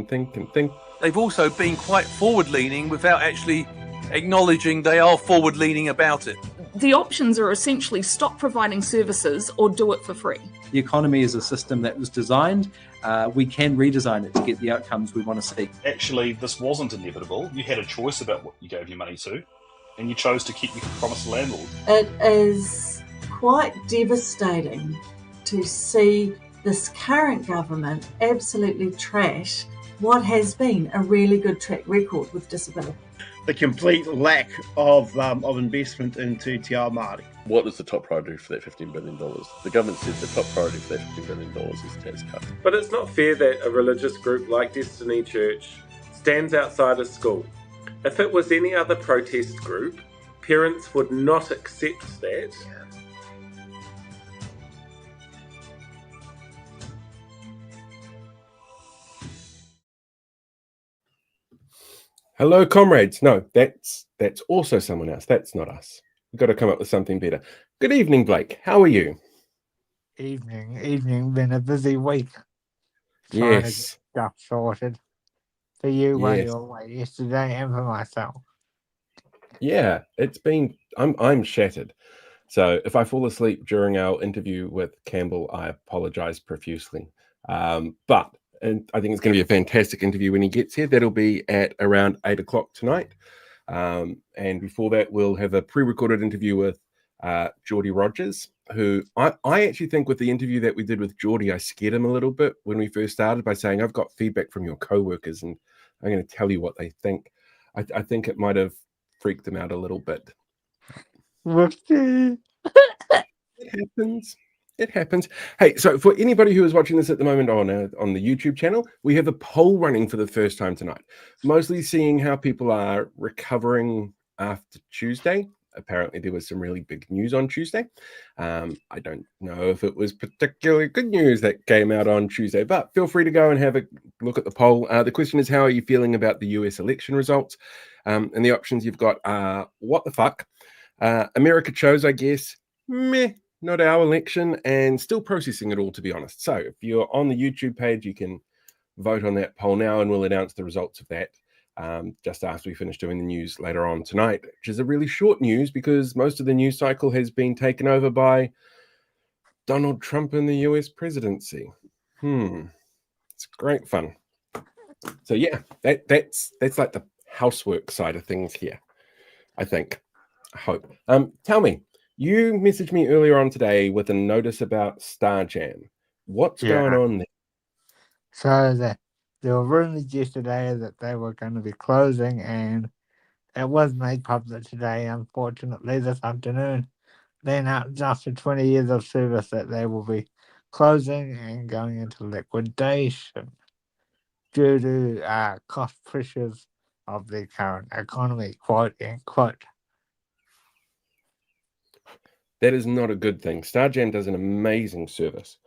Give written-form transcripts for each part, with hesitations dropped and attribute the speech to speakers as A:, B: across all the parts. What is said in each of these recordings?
A: think.
B: They've also been quite forward-leaning without actually acknowledging they are forward-leaning about it.
C: The options are essentially stop providing services or do it for free.
D: The economy is a system that was designed. We can redesign it to get the outcomes we want to see.
E: Actually, this wasn't inevitable. You had a choice about what you gave your money to, and you chose to keep your promise to landlord.
F: It is quite devastating to see this current government absolutely trash what has been a really good track record with disability.
G: The complete lack of investment into Te Ao Māori.
H: What is the top priority for that $15 billion? The government said the top priority for that $15 billion is tax cuts.
A: But it's not fair that a religious group like Destiny Church stands outside a school. If it was any other protest group, parents would not accept that. Hello, comrades. No, that's also someone else. That's not us. We've got to come up with something better. Good evening, Blake. How are you?
I: Evening. Been a busy week.
A: Yes.
I: Trying to get stuff sorted for you while
A: Yes.
I: you were away yesterday, and for myself.
A: Yeah, it's been. I'm shattered. So if I fall asleep during our interview with Campbell, I apologize profusely. And I think it's going to be a fantastic interview when he gets here. That'll be at around 8 o'clock tonight. And before that, we'll have a pre-recorded interview with Geordie Rogers, who I actually think with the interview that we did with Geordie, I scared him a little bit when we first started by saying, I've got feedback from your co-workers and I'm going to tell you what they think. I think it might have freaked them out a little bit.
I: Whoopsie.
A: It happens. Hey, so for anybody who is watching this at the moment on the YouTube channel, we have a poll running for the first time tonight, mostly seeing how people are recovering after Tuesday. Apparently, there was some really big news on Tuesday. I don't know if it was particularly good news that came out on Tuesday, but feel free to go and have a look at the poll. The question is, how are you feeling about the US election results? And the options you've got are, what the fuck? America chose, I guess, meh. Not our election, and still processing it all, to be honest. So if you're on the YouTube page, you can vote on that poll now, and we'll announce the results of that just after we finish doing the news later on tonight, which is a really short news because most of the news cycle has been taken over by Donald Trump and the US presidency. It's great fun. So yeah, that's like the housework side of things here, I think. I hope. Tell me. You messaged me earlier on today with a notice about Starjam. What's going on there?
I: So there were rumors yesterday that they were going to be closing, and it was made public today, unfortunately, this afternoon. They announced after 20 years of service that they will be closing and going into liquidation due to cost pressures of the current economy, quote unquote.
A: That is not a good thing. Starjam does an amazing service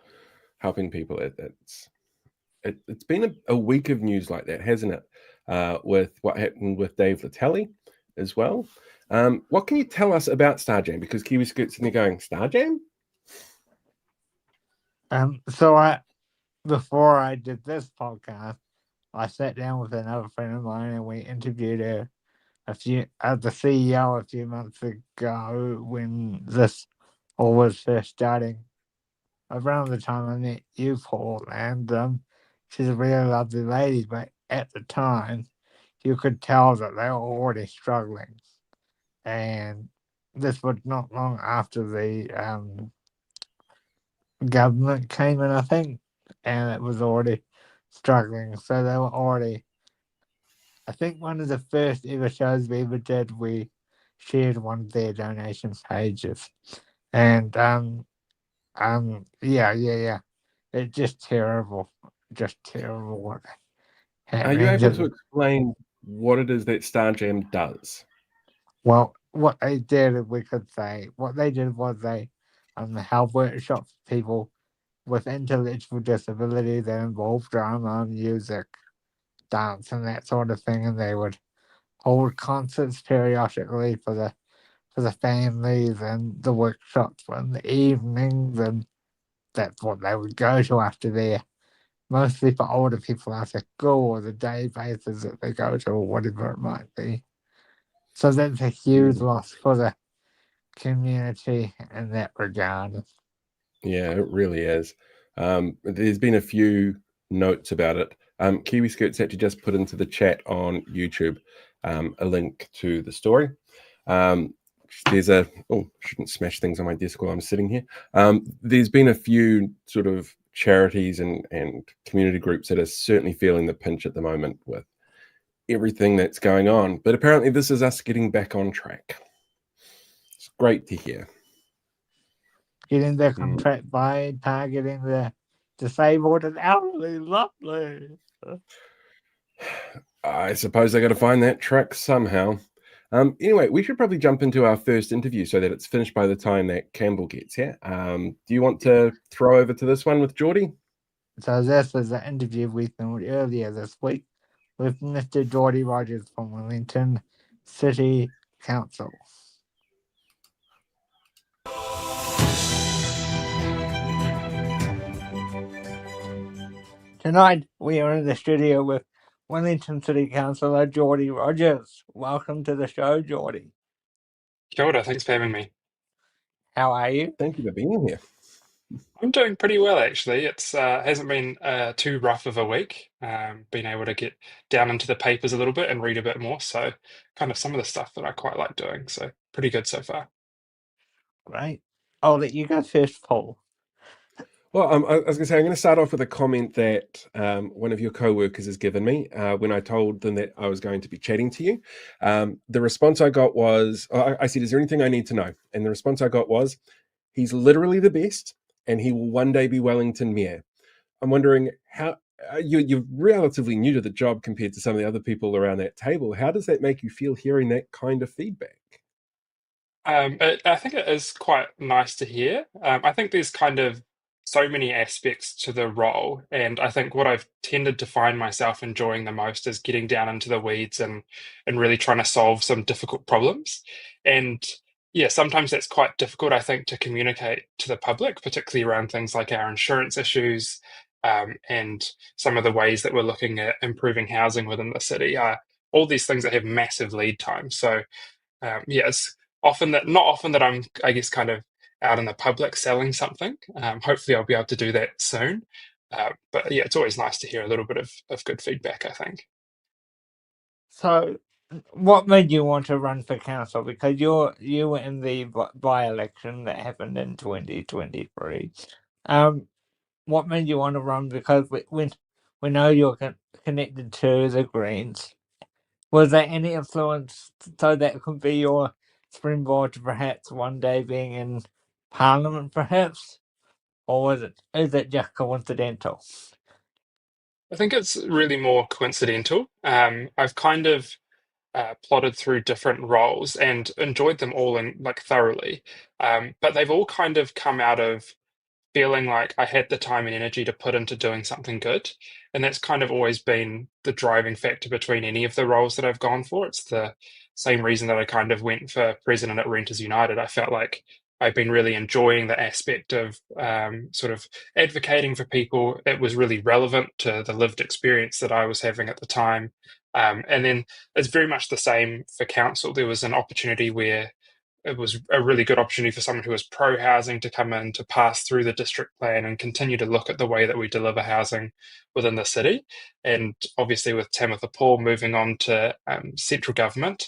A: helping people. It's been a week of news like that, hasn't it? With what happened with Dave Latelli as well. What can you tell us about Starjam? Because Kiwi Scoot's in there going, Starjam?
I: Before I did this podcast, I sat down with another friend of mine and we interviewed her the CEO a few months ago when this all was first starting. Around the time I met you, Paul, and she's a really lovely lady, but at the time you could tell that they were already struggling. And this was not long after the government came in, I think, and it was already struggling. So they were already, I think one of the first ever shows we ever did, we shared one of their donation pages. And yeah. It's just terrible.
A: Are you able to explain what it is that Starjam does?
I: Well, what they did was they held workshops for people with intellectual disability that involved drama, music, dance, and that sort of thing, and they would hold concerts periodically for the families and the workshops in the evenings, and that's what they would go to after their mostly for older people after school or the day bases that they go to or whatever it might be. So that's a huge loss for the community in that regard.
A: Yeah, it really is. There's been a few notes about it. Kiwi Skirt's actually just put into the chat on YouTube a link to the story. There's shouldn't smash things on my desk while I'm sitting here. There's been a few sort of charities and community groups that are certainly feeling the pinch at the moment with everything that's going on. But apparently this is us getting back on track. It's great to hear.
I: Getting the contract by targeting the disabled and elderly. Lovely.
A: I suppose I got to find that track somehow. Anyway, we should probably jump into our first interview so that it's finished by the time that Campbell gets here. Do you want to throw over to this one with Geordie?
I: So this is an interview we filmed earlier this week with Mr. Geordie Rogers from Wellington City Council. Tonight we are in the studio with Wellington City Councillor Geordie Rogers. Welcome to the show, Geordie.
J: Kia ora, thanks for having me.
I: How are you?
A: Thank you for being here.
J: I'm doing pretty well, actually. It's hasn't been too rough of a week. Been able to get down into the papers a little bit and read a bit more. So kind of some of the stuff that I quite like doing. So pretty good so far.
I: Great. I'll let you go first, Paul.
A: Well, I was going to say, I'm going to start off with a comment that one of your co-workers has given me when I told them that I was going to be chatting to you. The response I got was, I said, is there anything I need to know? And the response I got was, he's literally the best and he will one day be Wellington Mayor. I'm wondering how, you're relatively new to the job compared to some of the other people around that table. How does that make you feel hearing that kind of feedback?
J: I think it is quite nice to hear. I think there's kind of so many aspects to the role, and I think what I've tended to find myself enjoying the most is getting down into the weeds and really trying to solve some difficult problems. And yeah, sometimes that's quite difficult, I think, to communicate to the public, particularly around things like our insurance issues, and some of the ways that we're looking at improving housing within the city. All these things that have massive lead times. So yeah, it's not often that I'm, I guess, kind of out in the public selling something. Hopefully, I'll be able to do that soon. But yeah, it's always nice to hear a little bit of good feedback, I think.
I: So, what made you want to run for council? Because you were in the by-election that happened in 2023. What made you want to run? Because we know you're connected to the Greens. Was there any influence so that could be your springboard to perhaps one day being in Parliament, perhaps? Or is it just coincidental?
J: I think it's really more coincidental. I've kind of plotted through different roles and enjoyed them all thoroughly, but they've all kind of come out of feeling like I had the time and energy to put into doing something good. And that's kind of always been the driving factor between any of the roles that I've gone for. It's the same reason that I kind of went for president at Renters United. I felt like I've been really enjoying the aspect of sort of advocating for people. It was really relevant to the lived experience that I was having at the time. And then it's very much the same for council. There was an opportunity where it was a really good opportunity for someone who was pro-housing to come in to pass through the district plan and continue to look at the way that we deliver housing within the city. And obviously with Tamitha Paul moving on to central government,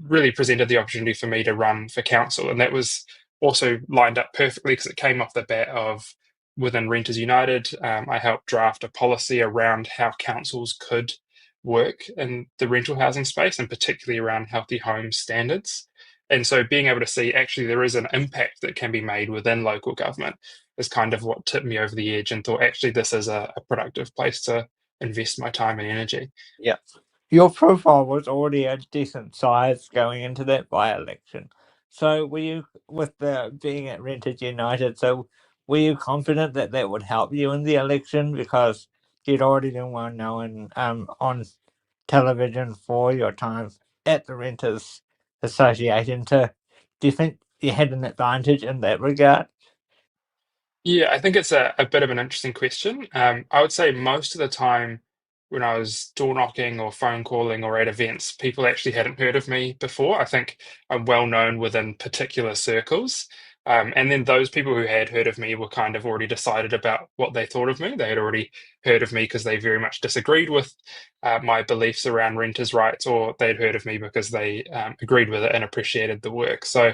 J: really presented the opportunity for me to run for council. And that was also lined up perfectly because it came off the bat of within Renters United. I helped draft a policy around how councils could work in the rental housing space, and particularly around healthy home standards. And so being able to see actually there is an impact that can be made within local government is kind of what tipped me over the edge and thought actually this is a productive place to invest my time and energy.
I: Yeah. Your profile was already a decent size going into that by-election. So were you, with the being at Renters United, so were you confident that that would help you in the election because you'd already been well known on television for your time at the Renters Association? Do you think you had an advantage in that regard?
J: Yeah, I think it's a bit of an interesting question. I would say most of the time when I was door knocking or phone calling or at events, people actually hadn't heard of me before. I think I'm well known within particular circles. And then those people who had heard of me were kind of already decided about what they thought of me. They had already heard of me because they very much disagreed with my beliefs around renters' rights, or they'd heard of me because they agreed with it and appreciated the work. So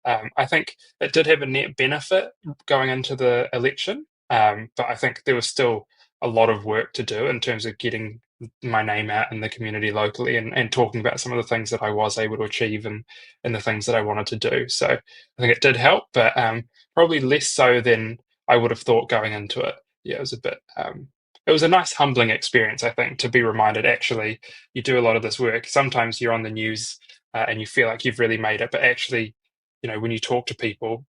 J: I think it did have a net benefit going into the election, but I think there was still a lot of work to do in terms of getting my name out in the community locally and talking about some of the things that I was able to achieve and the things that I wanted to do. So I think it did help, but probably less so than I would have thought going into it. Yeah, it was a bit. It was a nice humbling experience, I think, to be reminded actually you do a lot of this work. Sometimes you're on the news and you feel like you've really made it, but actually when you talk to people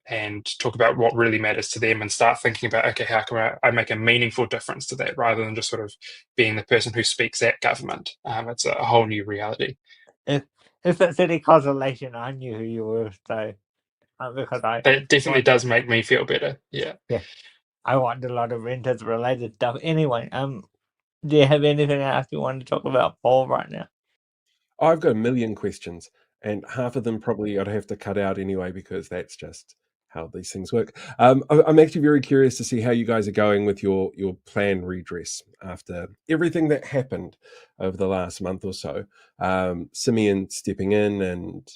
J: and talk about what really matters to them and start thinking about, okay, how can I make a meaningful difference to that rather than just sort of being the person who speaks at government. It's a whole new reality.
I: If it's any consolation, I knew who you were, so because
J: That definitely
I: watched-
J: does make me feel better. Yeah.
I: I watched a lot of renters related stuff. Anyway, do you have anything else you want to talk about, Paul, right now?
A: I've got a million questions, and half of them probably I'd have to cut out anyway because that's just how these things work. I'm actually very curious to see how you guys are going with your plan redress after everything that happened over the last month or so. Simeon stepping in and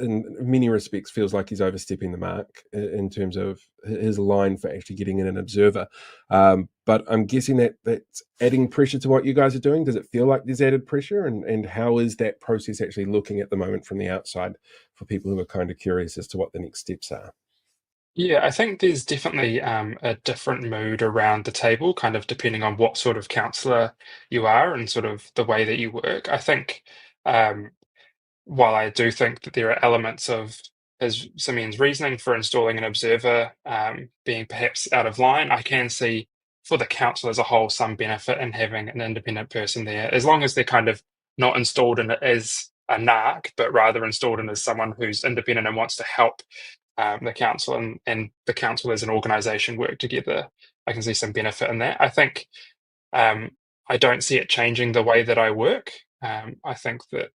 A: in many respects feels like he's overstepping the mark in terms of his line for actually getting in an observer. But I'm guessing that that's adding pressure to what you guys are doing. Does it feel like there's added pressure? And how is that process actually looking at the moment from the outside for people who are kind of curious as to what the next steps are?
J: Yeah, I think there's definitely a different mood around the table, kind of depending on what sort of councillor you are and sort of the way that you work. I think um, while I do think that there are elements of as Simeon's reasoning for installing an observer being perhaps out of line, I can see for the council as a whole some benefit in having an independent person there, as long as they're kind of not installed in it as a narc, but rather installed in as someone who's independent and wants to help the council and the council as an organisation work together. I can see some benefit in that. I think I don't see it changing the way that I work. I think that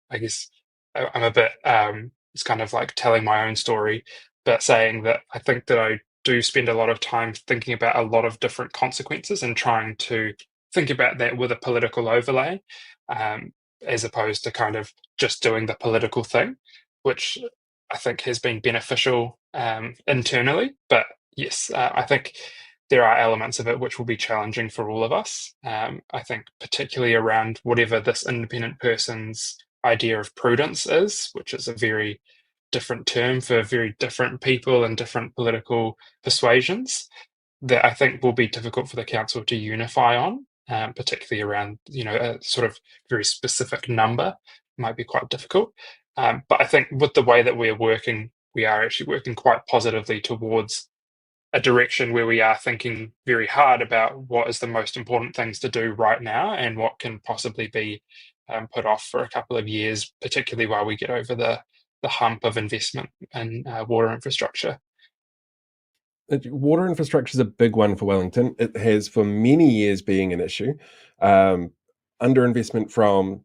J: I guess I'm a bit, it's kind of like telling my own story, but saying that I think that I do spend a lot of time thinking about a lot of different consequences and trying to think about that with a political overlay, um, as opposed to kind of just doing the political thing, which I think has been beneficial internally. But yes, I think there are elements of it which will be challenging for all of us. I think particularly around whatever this independent person's idea of prudence is, which is a very different term for very different people and different political persuasions, that I think will be difficult for the council to unify on, particularly around a sort of very specific number might be quite difficult. But I think with the way that we're working, we are actually working quite positively towards a direction where we are thinking very hard about what is the most important things to do right now and what can possibly be put off for a couple of years, particularly while we get over the hump of investment in water infrastructure.
A: Water infrastructure is a big one for Wellington. It has for many years being an issue. Underinvestment from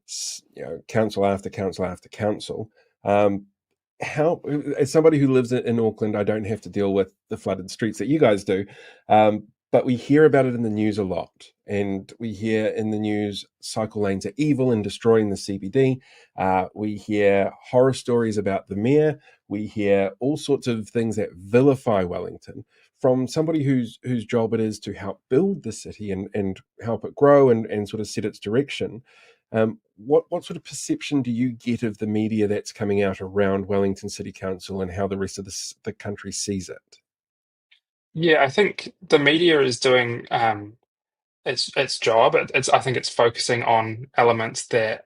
A: council after council after council. How, as somebody who lives in Auckland, I don't have to deal with the flooded streets that you guys do, but we hear about it in the news a lot, and we hear in the news cycle lanes are evil and destroying the CBD. We hear horror stories about the mayor. We hear all sorts of things that vilify Wellington from somebody whose job it is to help build the city and help it grow and sort of set its direction. What sort of perception do you get of the media that's coming out around Wellington City Council and how the rest of the country sees it?
J: Yeah, I think the media is doing its job. I think it's focusing on elements that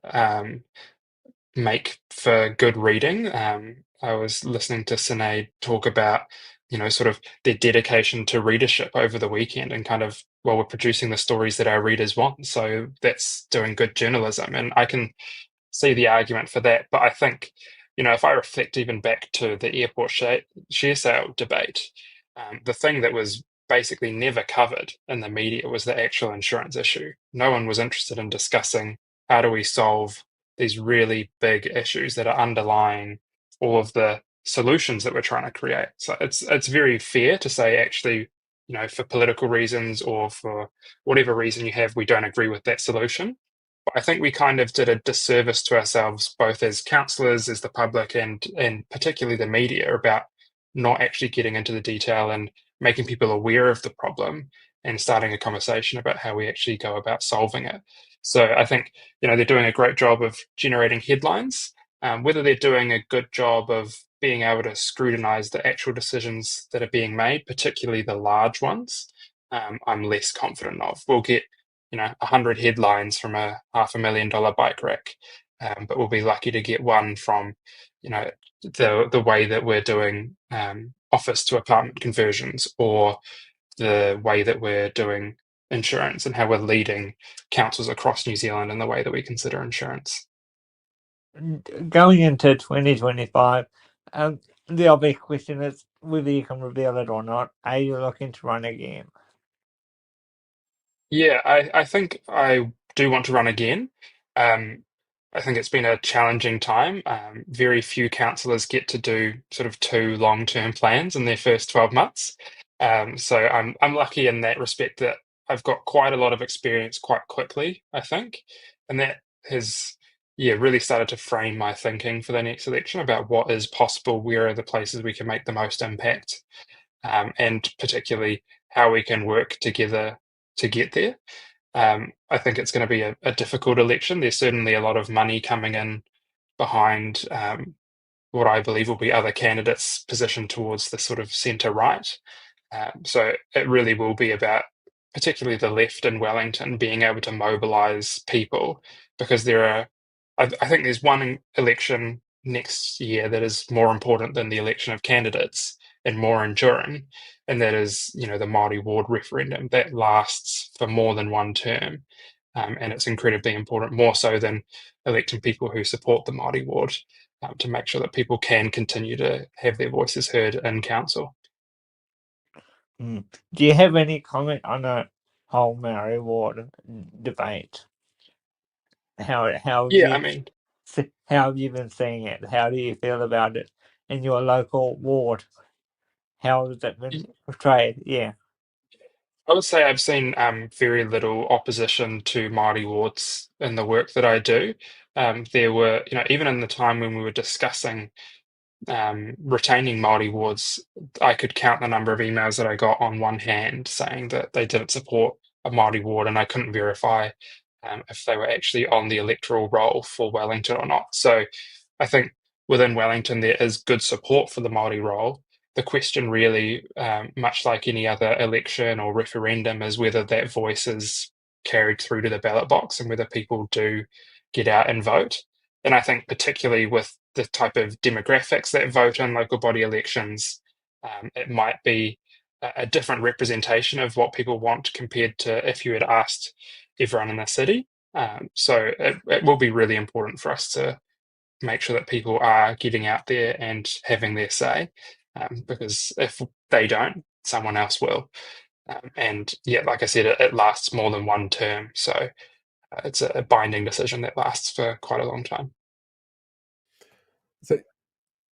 J: make for good reading. I was listening to Sinead talk about, sort of their dedication to readership over the weekend and kind of, well, we're producing the stories that our readers want. So that's doing good journalism. And I can see the argument for that. But I think, if I reflect even back to the airport share sale debate, The thing that was basically never covered in the media was the actual insurance issue. No one was interested in discussing how do we solve these really big issues that are underlying all of the solutions that we're trying to create. So it's very fair to say, actually, for political reasons or for whatever reason you have, we don't agree with that solution. But I think we kind of did a disservice to ourselves, both as councillors, as the public, and particularly the media, about not actually getting into the detail and making people aware of the problem and starting a conversation about how we actually go about solving it. So I think they're doing a great job of generating headlines. Whether they're doing a good job of being able to scrutinize the actual decisions that are being made, particularly the large ones, I'm less confident of. We'll get 100 headlines from a $500,000 bike rack, but we'll be lucky to get one from the way that we're doing office to apartment conversions, or the way that we're doing insurance and how we're leading councils across New Zealand in the way that we consider insurance.
I: Going into 2025, the obvious question is whether you can reveal it or not. Are you looking to run again?
J: Yeah, I think I do want to run again. I think it's been a challenging time. Very few councillors get to do sort of 2 long-term plans in their first 12 months. So I'm lucky in that respect that I've got quite a lot of experience quite quickly, I think. And that has really started to frame my thinking for the next election about what is possible, where are the places we can make the most impact, and particularly how we can work together to get there. I think it's going to be a difficult election. There's certainly a lot of money coming in behind what I believe will be other candidates positioned towards the sort of centre right. So it really will be about, particularly the left in Wellington, being able to mobilise people, because I think there's one election next year that is more important than the election of candidates and more enduring, and that is, the Māori ward referendum that lasts for more than one term. And it's incredibly important, more so than electing people who support the Māori ward, to make sure that people can continue to have their voices heard in council.
I: Do you have any comment on the whole Māori ward debate? How have you been seeing it? How do you feel about it in your local ward? How has it been portrayed? Yeah.
J: I would say I've seen very little opposition to Māori wards in the work that I do. There were, even in the time when we were discussing retaining Māori wards, I could count the number of emails that I got on one hand saying that they didn't support a Māori ward, and I couldn't verify if they were actually on the electoral roll for Wellington or not. So I think within Wellington there is good support for the Māori role. The question really, much like any other election or referendum, is whether that voice is carried through to the ballot box and whether people do get out and vote. And I think particularly with the type of demographics that vote in local body elections, it might be a different representation of what people want compared to if you had asked everyone in the city. So it will be really important for us to make sure that people are getting out there and having their say, because if they don't, someone else will. And like I said, it lasts more than one term. So it's a binding decision that lasts for quite a long time.
A: So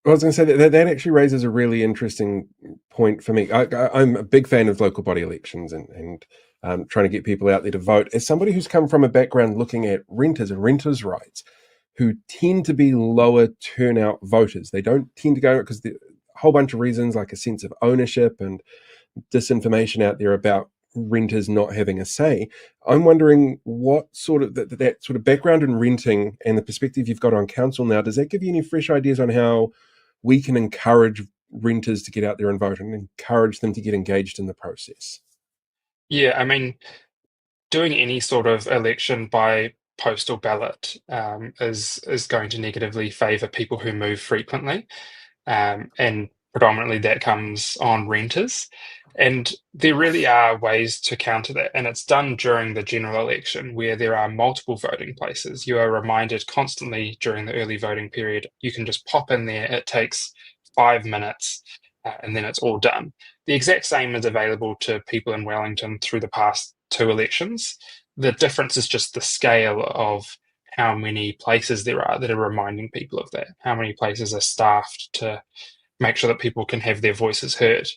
A: I was going to say that actually raises a really interesting point for me. I'm a big fan of local body elections and trying to get people out there to vote. As somebody who's come from a background looking at renters and renters' rights, who tend to be lower turnout voters, they don't tend to go because a whole bunch of reasons, like a sense of ownership and disinformation out there about renters not having a say. I'm wondering what sort of that sort of background in renting and the perspective you've got on council now, does that give you any fresh ideas on how we can encourage renters to get out there and vote and encourage them to get engaged in the process?
J: Yeah, I mean, doing any sort of election by postal ballot is going to negatively favour people who move frequently, and predominantly that comes on renters. And there really are ways to counter that, and it's done during the general election where there are multiple voting places. You are reminded constantly during the early voting period, you can just pop in there, it takes 5 minutes, and then it's all done. the exact same is available to people in Wellington through the past 2 elections. The difference is just the scale of how many places there are that are reminding people of that, how many places are staffed to make sure that people can have their voices heard.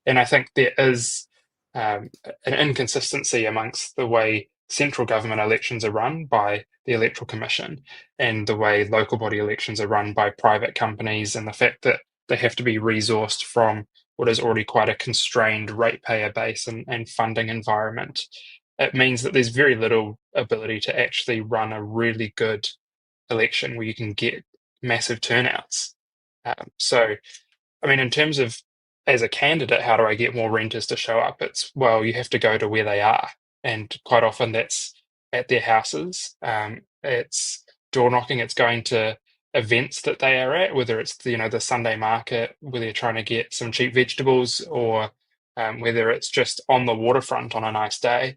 J: And I think there is an inconsistency amongst the way central government elections are run by the Electoral Commission and the way local body elections are run by private companies, and the fact that they have to be resourced from what is already quite a constrained ratepayer base and funding environment. It means that there's very little ability to actually run a really good election where you can get massive turnouts. So I mean, in terms of as a candidate, how do I get more renters to show up? It's, well, you have to go to where they are. And quite often that's at their houses. It's door knocking, it's going to events that they are at, whether it's the Sunday market where they're trying to get some cheap vegetables, or whether it's just on the waterfront on a nice day,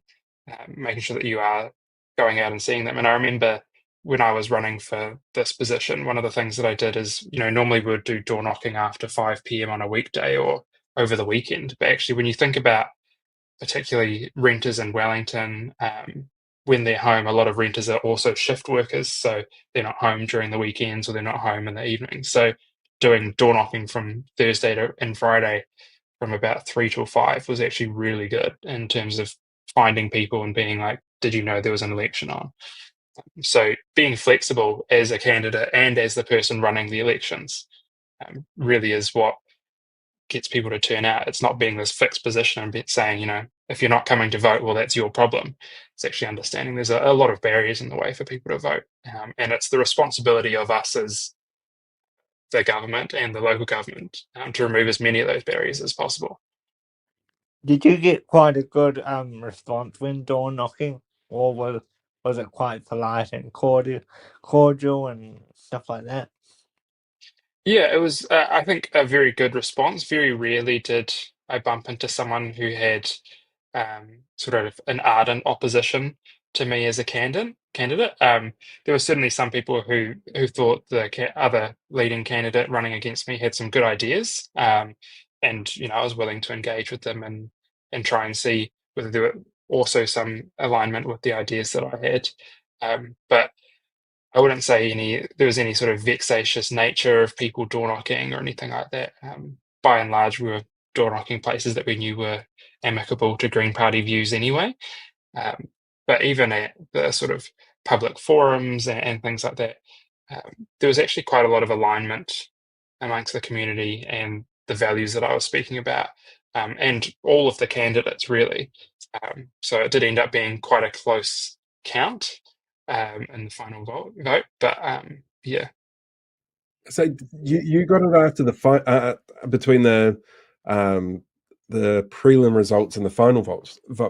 J: making sure that you are going out and seeing them. And I remember when I was running for this position, one of the things that I did is, normally we would do door knocking after 5 p.m. on a weekday or over the weekend. But actually, when you think about particularly renters in Wellington, when they're home, a lot of renters are also shift workers. So they're not home during the weekends, or they're not home in the evening. So doing door knocking from Thursday and Friday from about 3 till 5 was actually really good in terms of finding people and being like, did you know there was an election on? So being flexible as a candidate and as the person running the elections really is what gets people to turn out. It's not being this fixed position and saying, if you're not coming to vote, well, that's your problem. It's actually understanding there's a lot of barriers in the way for people to vote. And it's the responsibility of us as the government and the local government to remove as many of those barriers as possible.
I: Did you get quite a good response when door knocking, or was it quite polite and cordial and stuff like that?
J: Yeah, it was, I think, a very good response. Very rarely did I bump into someone who had sort of an ardent opposition to me as a candidate. There were certainly some people who thought the other leading candidate running against me had some good ideas, and I was willing to engage with them and try and see whether there were also some alignment with the ideas that I had. But I wouldn't say there was any sort of vexatious nature of people door knocking or anything like that. By and large, we were door knocking places that we knew were amicable to Green Party views anyway. But even at the sort of public forums and things like that, there was actually quite a lot of alignment amongst the community and the values that I was speaking about, and all of the candidates really. So it did end up being quite a close count in the final vote. But yeah.
A: So you got it after the between the prelim results and the final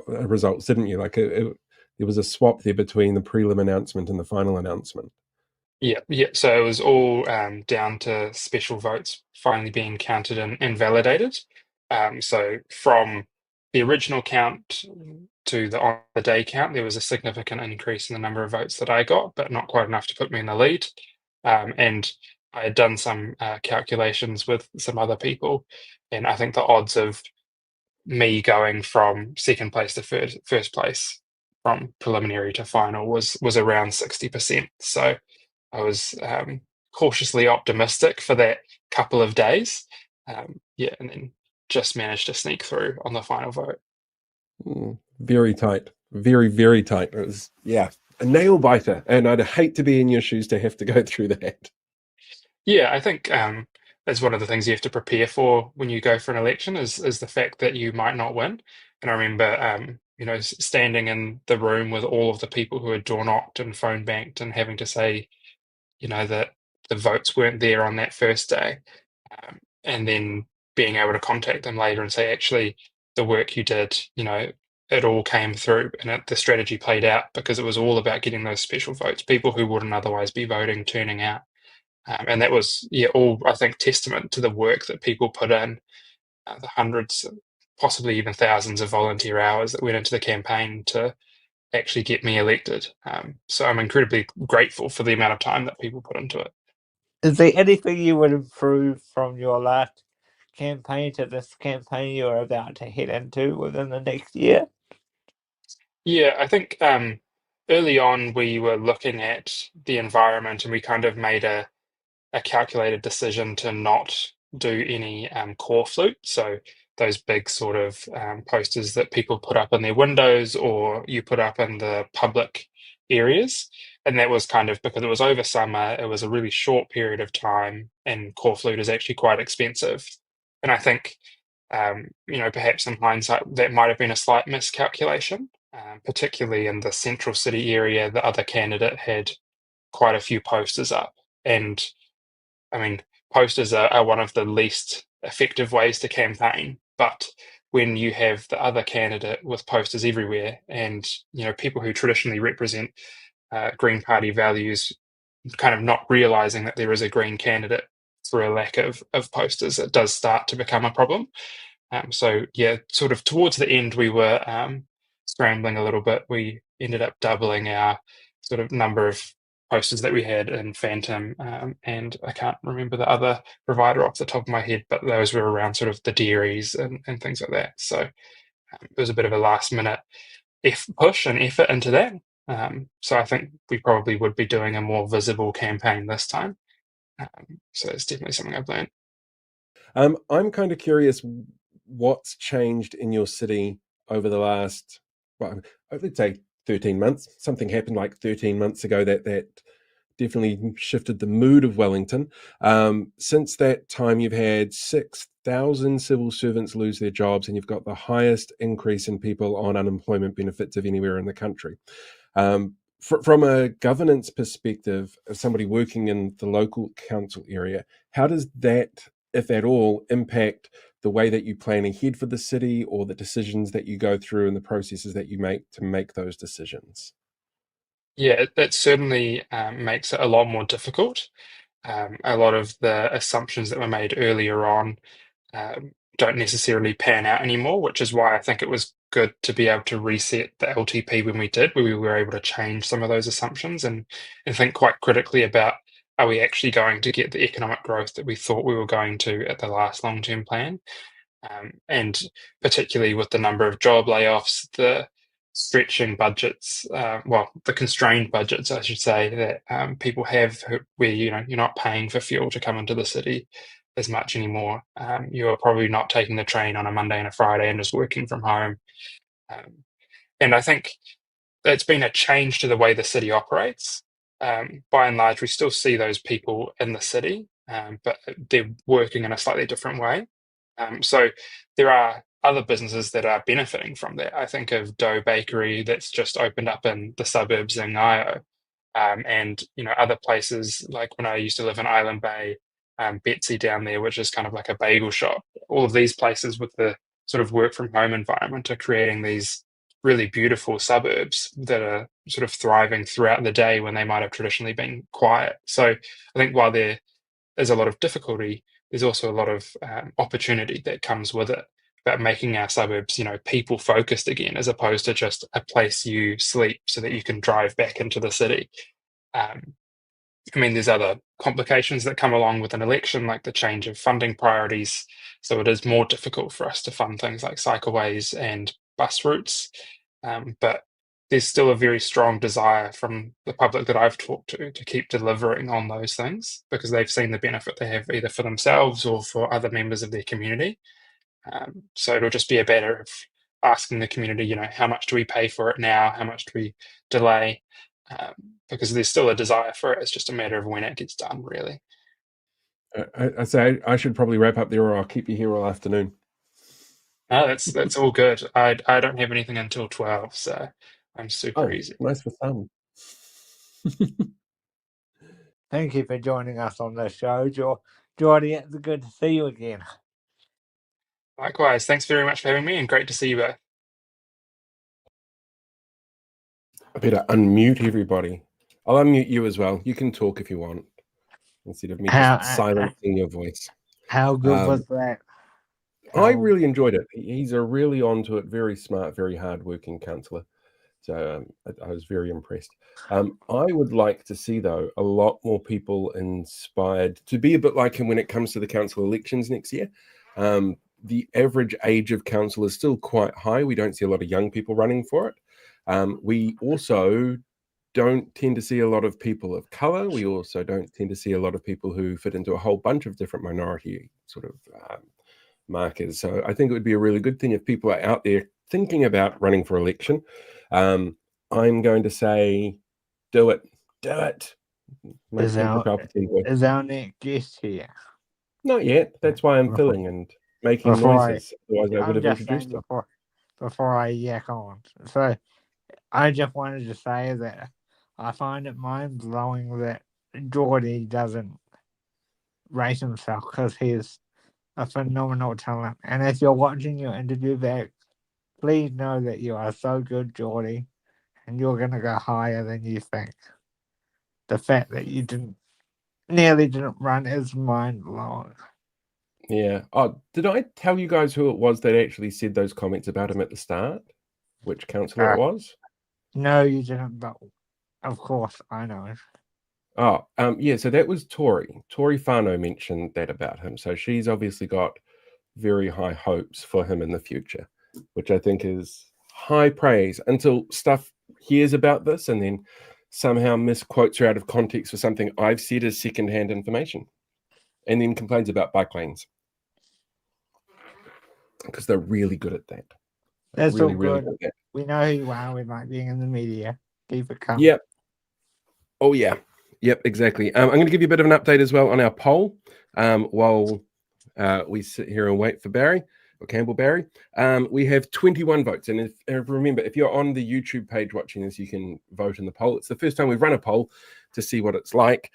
A: results, didn't you? Like there was a swap there between the prelim announcement and the final announcement.
J: Yeah. So it was all down to special votes finally being counted and validated. So from the original count to the on the day count, there was a significant increase in the number of votes that I got, but not quite enough to put me in the lead. And I had done some calculations with some other people, and I think the odds of me going from second place to first place from preliminary to final was around 60%. So I was cautiously optimistic for that couple of days. And then just managed to sneak through on the final vote.
A: Very tight. Very, very tight. It was, a nail biter. And I'd hate to be in your shoes to have to go through that.
J: Yeah, I think that's one of the things you have to prepare for when you go for an election is the fact that you might not win. And I remember, standing in the room with all of the people who had door knocked and phone banked and having to say, that the votes weren't there on that first day, and then being able to contact them later and say, actually, the work you did, it all came through and the strategy played out because it was all about getting those special votes, people who wouldn't otherwise be voting, turning out. And that was, all, I think, testament to the work that people put in, the hundreds, possibly even thousands of volunteer hours that went into the campaign to actually get me elected. So I'm incredibly grateful for the amount of time that people put into it.
I: Is there anything you would improve from your last campaign to this campaign you're about to head into within the next year?
J: Yeah, I think early on we were looking at the environment and we kind of made a calculated decision to not do any core flute. So those big sort of posters that people put up in their windows or you put up in the public areas. And that was kind of because it was over summer, it was a really short period of time, and core flute is actually quite expensive. And I think, perhaps in hindsight, that might have been a slight miscalculation, particularly in the central city area. The other candidate had quite a few posters up. And I mean, posters are one of the least effective ways to campaign. But when you have the other candidate with posters everywhere, and people who traditionally represent Green Party values, kind of not realizing that there is a Green candidate through a lack of posters, it does start to become a problem. So yeah, sort of towards the end, we were scrambling a little bit. We ended up doubling our sort of number of posters that we had in Phantom, and I can't remember the other provider off the top of my head, but those were around sort of the dairies and things like that. So it was a bit of a last minute push and effort into that. So I think we probably would be doing a more visible campaign this time. So it's definitely something I've learned.
A: I'm kind of curious what's changed in your city over the last, well, let's say 13 months. Something happened like 13 months ago that definitely shifted the mood of Wellington. Since that time, you've had 6,000 civil servants lose their jobs, and you've got the highest increase in people on unemployment benefits of anywhere in the country. From a governance perspective, as somebody working in the local council area, how does that, if at all, impact the way that you plan ahead for the city, or the decisions that you go through and the processes that you make to make those decisions?
J: Yeah, it certainly makes it a lot more difficult. A lot of the assumptions that were made earlier on don't necessarily pan out anymore, which is why I think it was good to be able to reset the LTP when we did, where we were able to change some of those assumptions and think quite critically about, are we actually going to get the economic growth that we thought we were going to at the last long-term plan? And particularly with the number of job layoffs, the stretching budgets, the constrained budgets, I should say, that people have, where you're not paying for fuel to come into the city as much anymore. You are probably not taking the train on a Monday and a Friday and just working from home. And I think it's been a change to the way the city operates. By and large, we still see those people in the city, but they're working in a slightly different way. So there are other businesses that are benefiting from that. I think of Dough Bakery that's just opened up in the suburbs in Ngaio, and other places like when I used to live in Island Bay, Betsy down there, which is kind of like a bagel shop. All of these places with the sort of work from home environment are creating these really beautiful suburbs that are sort of thriving throughout the day when they might have traditionally been quiet. So I think while there's a lot of difficulty, there's also a lot of opportunity that comes with it, about making our suburbs, people focused again, as opposed to just a place you sleep so that you can drive back into the city. There's other complications that come along with an election, like the change of funding priorities. So it is more difficult for us to fund things like cycleways and bus routes. But there's still a very strong desire from the public that I've talked to keep delivering on those things, because they've seen the benefit they have either for themselves or for other members of their community. So it'll just be a matter of asking the community, how much do we pay for it now? How much do we delay? Because there's still a desire for it. It's just a matter of when it gets done, really.
A: I say I should probably wrap up there, or I'll keep you here all afternoon.
J: No, that's all good. I don't have anything until 12, so I'm super easy.
A: Nice for some.
I: Thank you for joining us on the show, Geordie. It's good to see you again.
J: Likewise. Thanks very much for having me, and great to see you both.
A: I better unmute everybody. I'll unmute you as well. You can talk if you want, instead of me just silencing your voice.
I: How good was that?
A: I really enjoyed it. He's a really onto it, very smart, very hardworking councillor. So I was very impressed. I would like to see, though, a lot more people inspired to be a bit like him when it comes to the council elections next year. The average age of council is still quite high. We don't see a lot of young people running for it. We also don't tend to see a lot of people of color. We also don't tend to see a lot of people who fit into a whole bunch of different minority sort of markers. So I think it would be a really good thing if people are out there thinking about running for election. I'm going to say, do it. Do it.
I: Is our next guest here?
A: Not yet. That's why I'm filling and making noises. Otherwise, I would have introduced them.
I: Before I yak on. So I just wanted to say that I find it mind-blowing that Geordie doesn't rate himself because he's a phenomenal talent. And if you're watching your interview back, please know that you are so good, Geordie, and you're going to go higher than you think. The fact that you nearly didn't run is mind-blowing.
A: Yeah. Oh, did I tell you guys who it was that actually said those comments about him at the start? Which councillor it was?
I: No, you didn't, but of course I know.
A: Oh, yeah, so that was Tori. Tori Fano mentioned that about him. So she's obviously got very high hopes for him in the future, which I think is high praise until stuff hears about this and then somehow misquotes her out of context for something I've said as secondhand information and then complains about bike lanes. Because they're really good at that.
I: That's really, all good. Really good at that. We know who you are. We like being in the media. Keep it coming.
A: Yep. Oh, yeah. Yep, exactly. I'm going to give you a bit of an update as well on our poll while we sit here and wait for Barry or Campbell Barry. We have 21 votes. And remember, if you're on the YouTube page watching this, you can vote in the poll. It's the first time we've run a poll to see what it's like.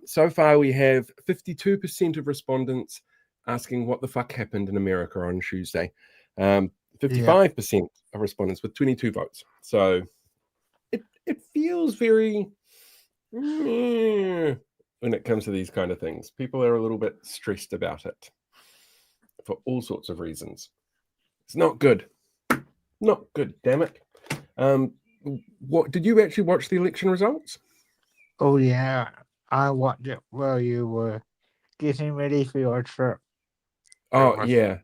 A: So far, we have 52% of respondents asking what the fuck happened in America on Tuesday. 55% of respondents with 22 votes. So it feels very when it comes to these kind of things. People are a little bit stressed about it for all sorts of reasons. It's not good. Not good, damn it. What did you actually watch the election results?
I: Oh yeah, I watched it while you were getting ready for your trip.
A: Oh yeah.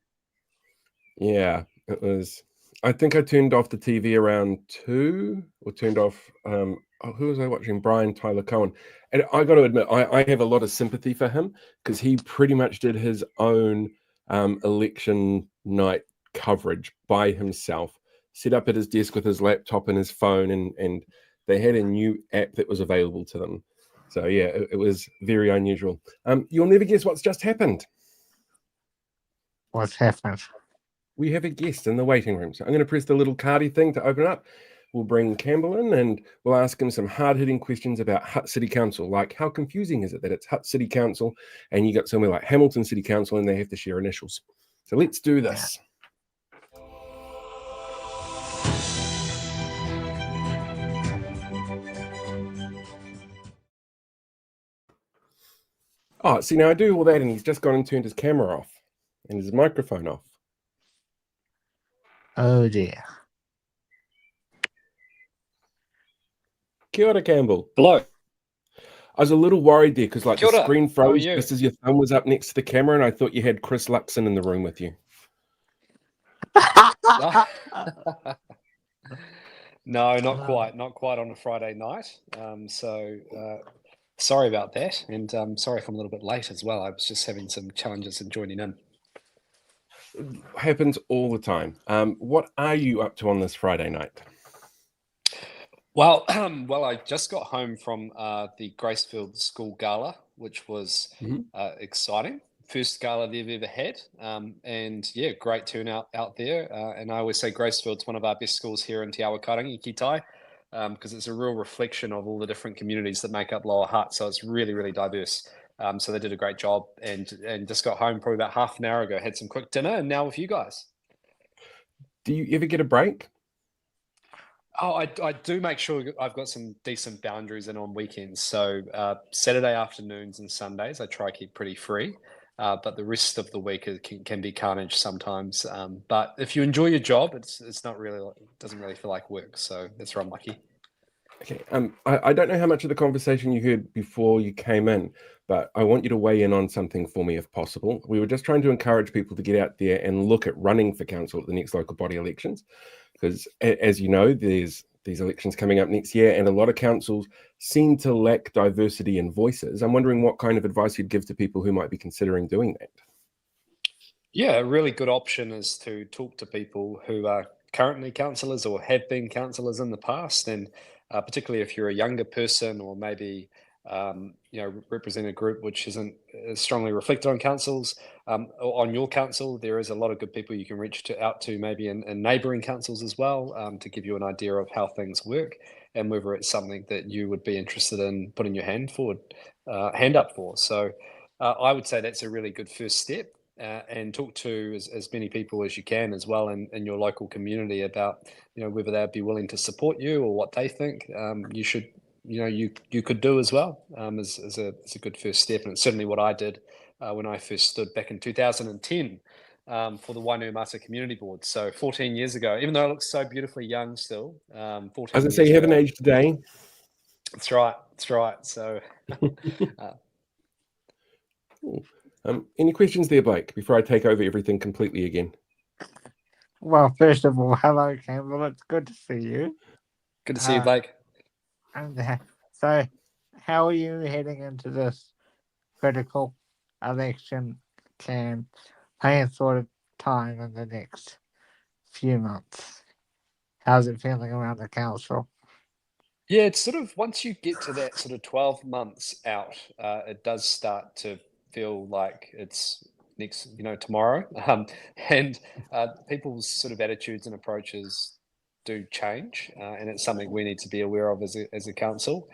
A: It was. I think I turned off the TV around 2 or turned off. Who was I watching? Brian Tyler Cohen. And I got to admit, I have a lot of sympathy for him because he pretty much did his own election night coverage by himself, set up at his desk with his laptop and his phone, and they had a new app that was available to them. So yeah, it was very unusual. You'll never guess what's just happened.
I: What's happened?
A: We have a guest in the waiting room. So I'm going to press the little cardy thing to open up. We'll bring Campbell in and we'll ask him some hard-hitting questions about Hutt City Council, like how confusing is it that it's Hutt City Council and you got somewhere like Hamilton City Council and they have to share initials. So let's do this. Oh, see, now I do all that and he's just gone and turned his camera off and his microphone off.
I: Oh dear.
A: Kia ora, Campbell.
K: Hello.
A: I was a little worried there because, like,
K: Kia ora.
A: the screen
K: How are
A: froze
K: you?
A: just as your thumb was up next to the camera, and I thought you had Chris Luxon in the room with you.
K: No, not quite. Not quite on a Friday night. Sorry about that, and sorry if I'm a little bit late as well. I was just having some challenges in joining in.
A: Happens all the time. What are you up to on this Friday night?
K: Well, I just got home from the Gracefield School Gala, which was exciting. First gala they've ever had, and yeah, great turnout out there. And I always say Gracefield's one of our best schools here in Te Awakarangi, Kitai, because it's a real reflection of all the different communities that make up Lower Hutt. So it's really, really diverse. So they did a great job, and just got home probably about half an hour ago. Had some quick dinner, and now with you guys.
A: Do you ever get a break?
K: Oh, I do make sure I've got some decent boundaries in on weekends. So Saturday afternoons and Sundays, I try to keep pretty free. But the rest of the week can be carnage sometimes. But if you enjoy your job, it's not really, it doesn't really feel like work. So that's where I'm lucky.
A: Okay. I don't know how much of the conversation you heard before you came in, but I want you to weigh in on something for me if possible. We were just trying to encourage people to get out there and look at running for council at the next local body elections, because as you know, there's these elections coming up next year, and a lot of councils seem to lack diversity in voices. I'm wondering what kind of advice you'd give to people who might be considering doing that.
K: Yeah, a really good option is to talk to people who are currently councillors or have been councillors in the past, and particularly if you're a younger person or maybe represent a group which isn't strongly reflected on councils, or on your council, there is a lot of good people you can reach out to maybe in neighbouring councils as well, to give you an idea of how things work and whether it's something that you would be interested in putting your hand up for. So I would say that's a really good first step. And talk to as many people as you can as well in your local community about whether they'd be willing to support you or what they think you could do as well, as a good first step. And it's certainly what I did when I first stood back in 2010 for the Wainui Community Board. So 14 years ago, even though I look so beautifully young still. 14
A: I was going to say, you haven't aged today.
K: That's right. So.
A: Any questions there, Blake, before I take over everything completely again?
I: Well, first of all, hello, Campbell. It's good to see you.
K: Good to see you, Blake.
I: And so, how are you heading into this critical election campaign sort of time in the next few months? How's it feeling around the council?
K: Yeah, it's sort of once you get to that sort of 12 months out, it does start to feel like it's next, tomorrow. And people's sort of attitudes and approaches do change, and it's something we need to be aware of as a council.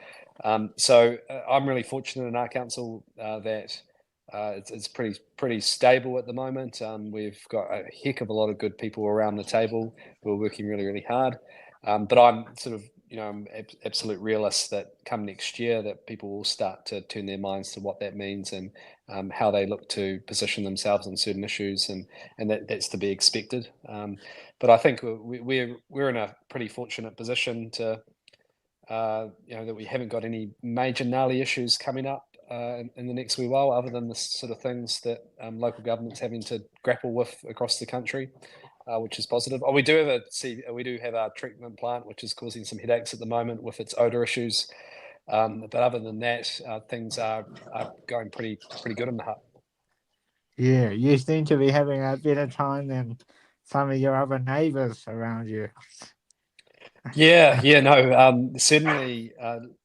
K: So I'm really fortunate in our council that it's pretty stable at the moment. We've got a heck of a lot of good people around the table who are working really, really hard. But I'm sort of I'm absolute realist that come next year that people will start to turn their minds to what that means and how they look to position themselves on certain issues, and that's to be expected. But I think we're in a pretty fortunate position to that we haven't got any major gnarly issues coming up in the next wee while, other than the sort of things that local government's having to grapple with across the country. Which is positive. We do have our treatment plant, which is causing some headaches at the moment with its odour issues. But other than that, things are going pretty good in the Hutt.
I: Yeah, you seem to be having a better time than some of your other neighbours around you.
K: Certainly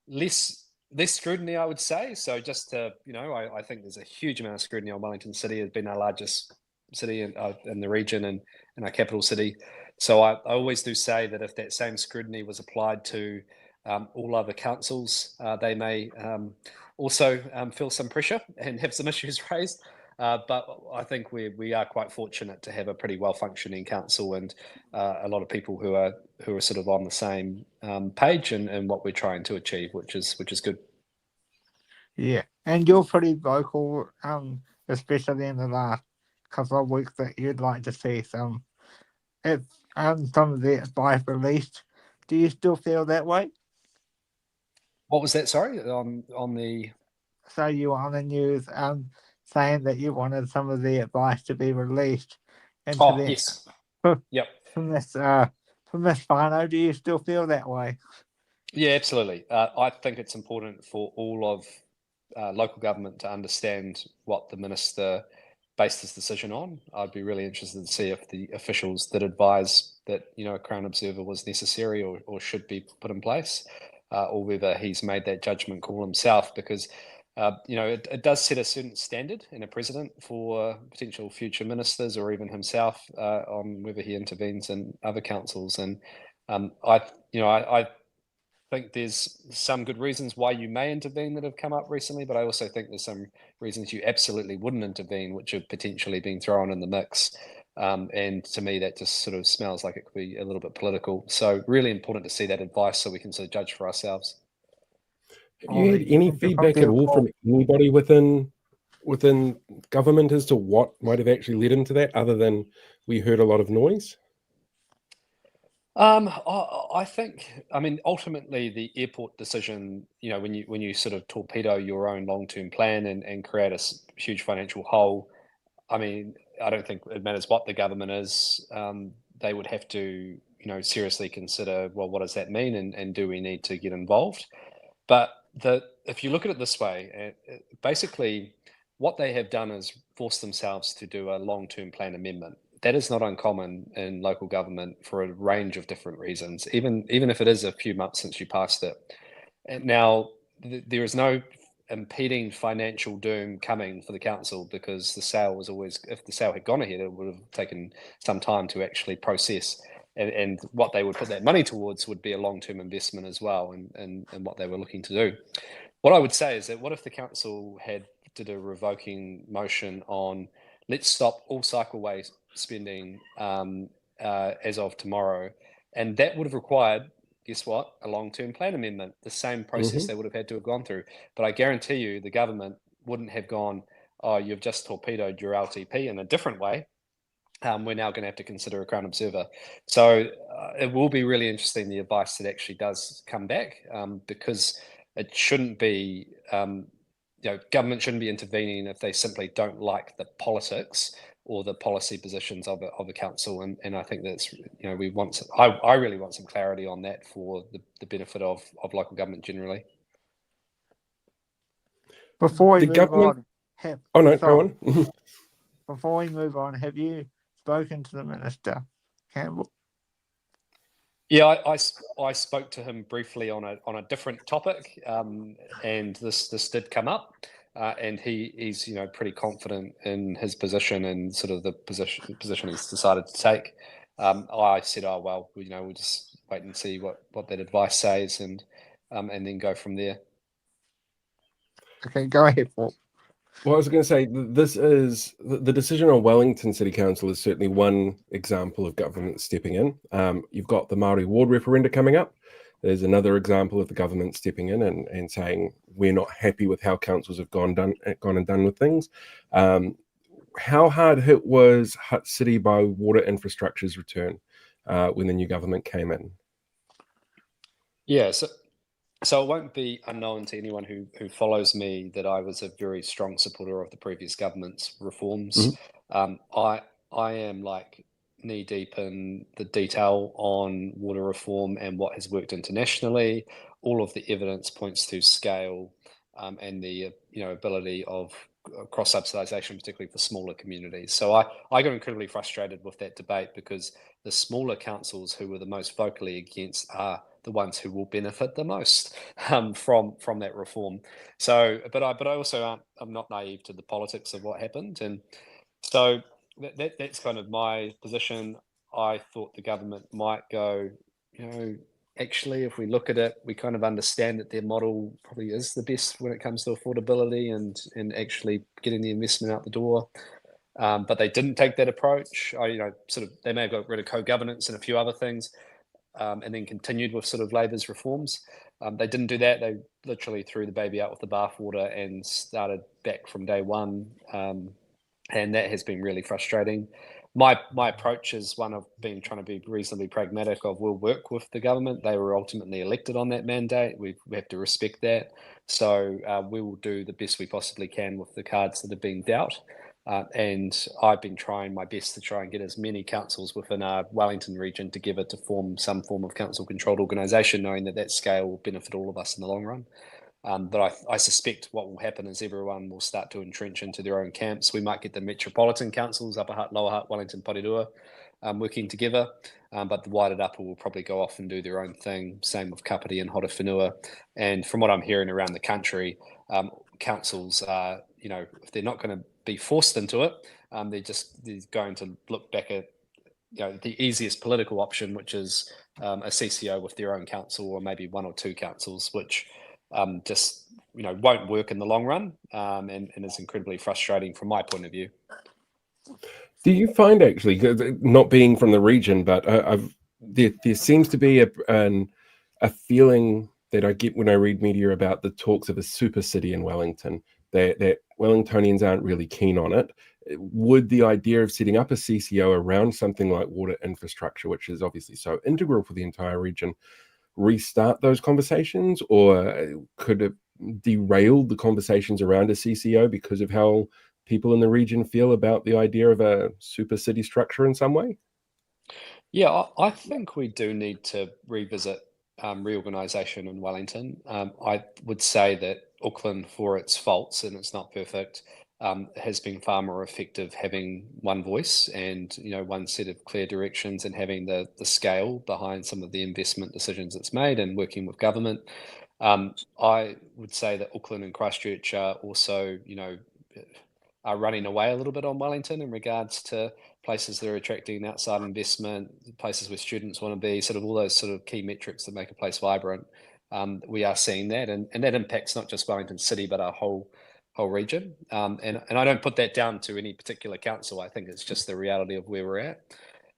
K: less scrutiny, I would say. So just to, I think there's a huge amount of scrutiny on Wellington City. It's been our largest city in the region and our capital city. So I always do say that if that same scrutiny was applied to all other councils, they may also feel some pressure and have some issues raised. But I think we are quite fortunate to have a pretty well-functioning council and a lot of people who are sort of on the same page and what we're trying to achieve, which is good.
I: Yeah, and you're pretty vocal, especially in the last couple of weeks, that you'd like to see some of the advice released. Do you still feel that way?
K: What was that? Sorry, on the.
I: So you were on the news saying that you wanted some of the advice to be released.
K: Yes. Yep.
I: From this whānau, do you still feel that way?
K: Yeah, absolutely. I think it's important for all of local government to understand what the minister based his decision on. I'd be really interested to see if the officials that advise that a Crown Observer was necessary or should be put in place, or whether he's made that judgment call himself, because it does set a certain standard and a precedent for potential future ministers or even himself on whether he intervenes in other councils. And I think there's some good reasons why you may intervene that have come up recently, but I also think there's some reasons you absolutely wouldn't intervene, which have potentially been thrown in the mix. And to me, that just sort of smells like it could be a little bit political. So really important to see that advice so we can sort of judge for ourselves.
A: Have you had any feedback at all from anybody within government as to what might have actually led into that, other than we heard a lot of noise?
K: I think, I mean, ultimately the airport decision, when you sort of torpedo your own long-term plan and create a huge financial hole, I mean, I don't think it matters what the government is. They would have to, seriously consider, well, what does that mean, and do we need to get involved? But if you look at it this way, basically what they have done is force themselves to do a long-term plan amendment. That is not uncommon in local government for a range of different reasons, even if it is a few months since you passed it. And now, there is no impeding financial doom coming for the council, because the sale was always, if the sale had gone ahead, it would have taken some time to actually process. And what they would put that money towards would be a long-term investment as well, and what they were looking to do. What I would say is that, what if the council did a revoking motion on, let's stop all cycleway spending as of tomorrow, and that would have required, guess what, a long-term plan amendment, the same process they would have had to have gone through. But I guarantee you the government wouldn't have gone, oh, you've just torpedoed your LTP in a different way. We're now going to have to consider a Crown Observer. So it will be really interesting, the advice that actually does come back, because it shouldn't be, government shouldn't be intervening if they simply don't like the politics or the policy positions of a council. And I think that's, I really want some clarity on that for the benefit of local government generally.
I: Before we move on,
A: go on.
I: Before we move on, have you spoken to the Minister, Campbell?
K: Yeah, I spoke to him briefly on a different topic, and this did come up, and he's pretty confident in his position and sort of the position he's decided to take. I said, oh well, we'll just wait and see what that advice says, and then go from there.
I: Okay, go ahead, Paul.
A: Well, I was going to say, this is the decision on Wellington City Council is certainly one example of government stepping in. You've got the Māori ward referenda coming up. There's another example of the government stepping in and saying, we're not happy with how councils have gone and done with things. How hard hit was Hutt City by water infrastructure's return when the new government came in?
K: Yeah, so it won't be unknown to anyone who follows me that I was a very strong supporter of the previous government's reforms. I am like knee deep in the detail on water reform and what has worked internationally. All of the evidence points to scale, and the ability of cross subsidization, particularly for smaller communities. So I got incredibly frustrated with that debate, because the smaller councils who were the most vocally against are the ones who will benefit the most from that reform. So, but I also I'm not naive to the politics of what happened, and so that's kind of my position. I thought the government might go, actually, if we look at it, we kind of understand that their model probably is the best when it comes to affordability and actually getting the investment out the door. But they didn't take that approach. They may have got rid of co-governance and a few other things, and then continued with sort of Labor's reforms. They didn't do that. They literally threw the baby out with the bathwater and started back from day one. And that has been really frustrating. My approach is one of trying to be reasonably pragmatic. We'll work with the government. They were ultimately elected on that mandate. We have to respect that. So we will do the best we possibly can with the cards that have been dealt. And I've been trying my best to try and get as many councils within our Wellington region together to form some form of council-controlled organisation, knowing that scale will benefit all of us in the long run. But I suspect what will happen is everyone will start to entrench into their own camps. We might get the metropolitan councils, Upper Hutt, Lower Hutt, Wellington, Porirua, working together, but the wider upper will probably go off and do their own thing. Same with Kapiti and Horowhenua. And from what I'm hearing around the country, councils are, if they're not going to be forced into it, they're going to look back at the easiest political option, which is a CCO with their own council, or maybe one or two councils, which just won't work in the long run, and is incredibly frustrating from my point of view.
A: Do you find, actually, not being from the region, but there seems to be a feeling that I get when I read media about the talks of a super city in Wellington, that Wellingtonians aren't really keen on it. would the idea of setting up a CCO around something like water infrastructure, which is obviously so integral for the entire region, restart those conversations, or could it derail the conversations around a CCO because of how people in the region feel about the idea of a super city structure in some way?
K: Yeah, I think we do need to revisit reorganisation in Wellington. I would say that Auckland, for its faults, and it's not perfect, has been far more effective having one voice and one set of clear directions, and having the scale behind some of the investment decisions it's made, and working with government. I would say that Auckland and Christchurch are also, are running away a little bit on Wellington in regards to places that are attracting outside investment, places where students want to be, sort of all those sort of key metrics that make a place vibrant. We are seeing that, and that impacts not just Wellington City, but our whole region. And I don't put that down to any particular council. I think it's just the reality of where we're at.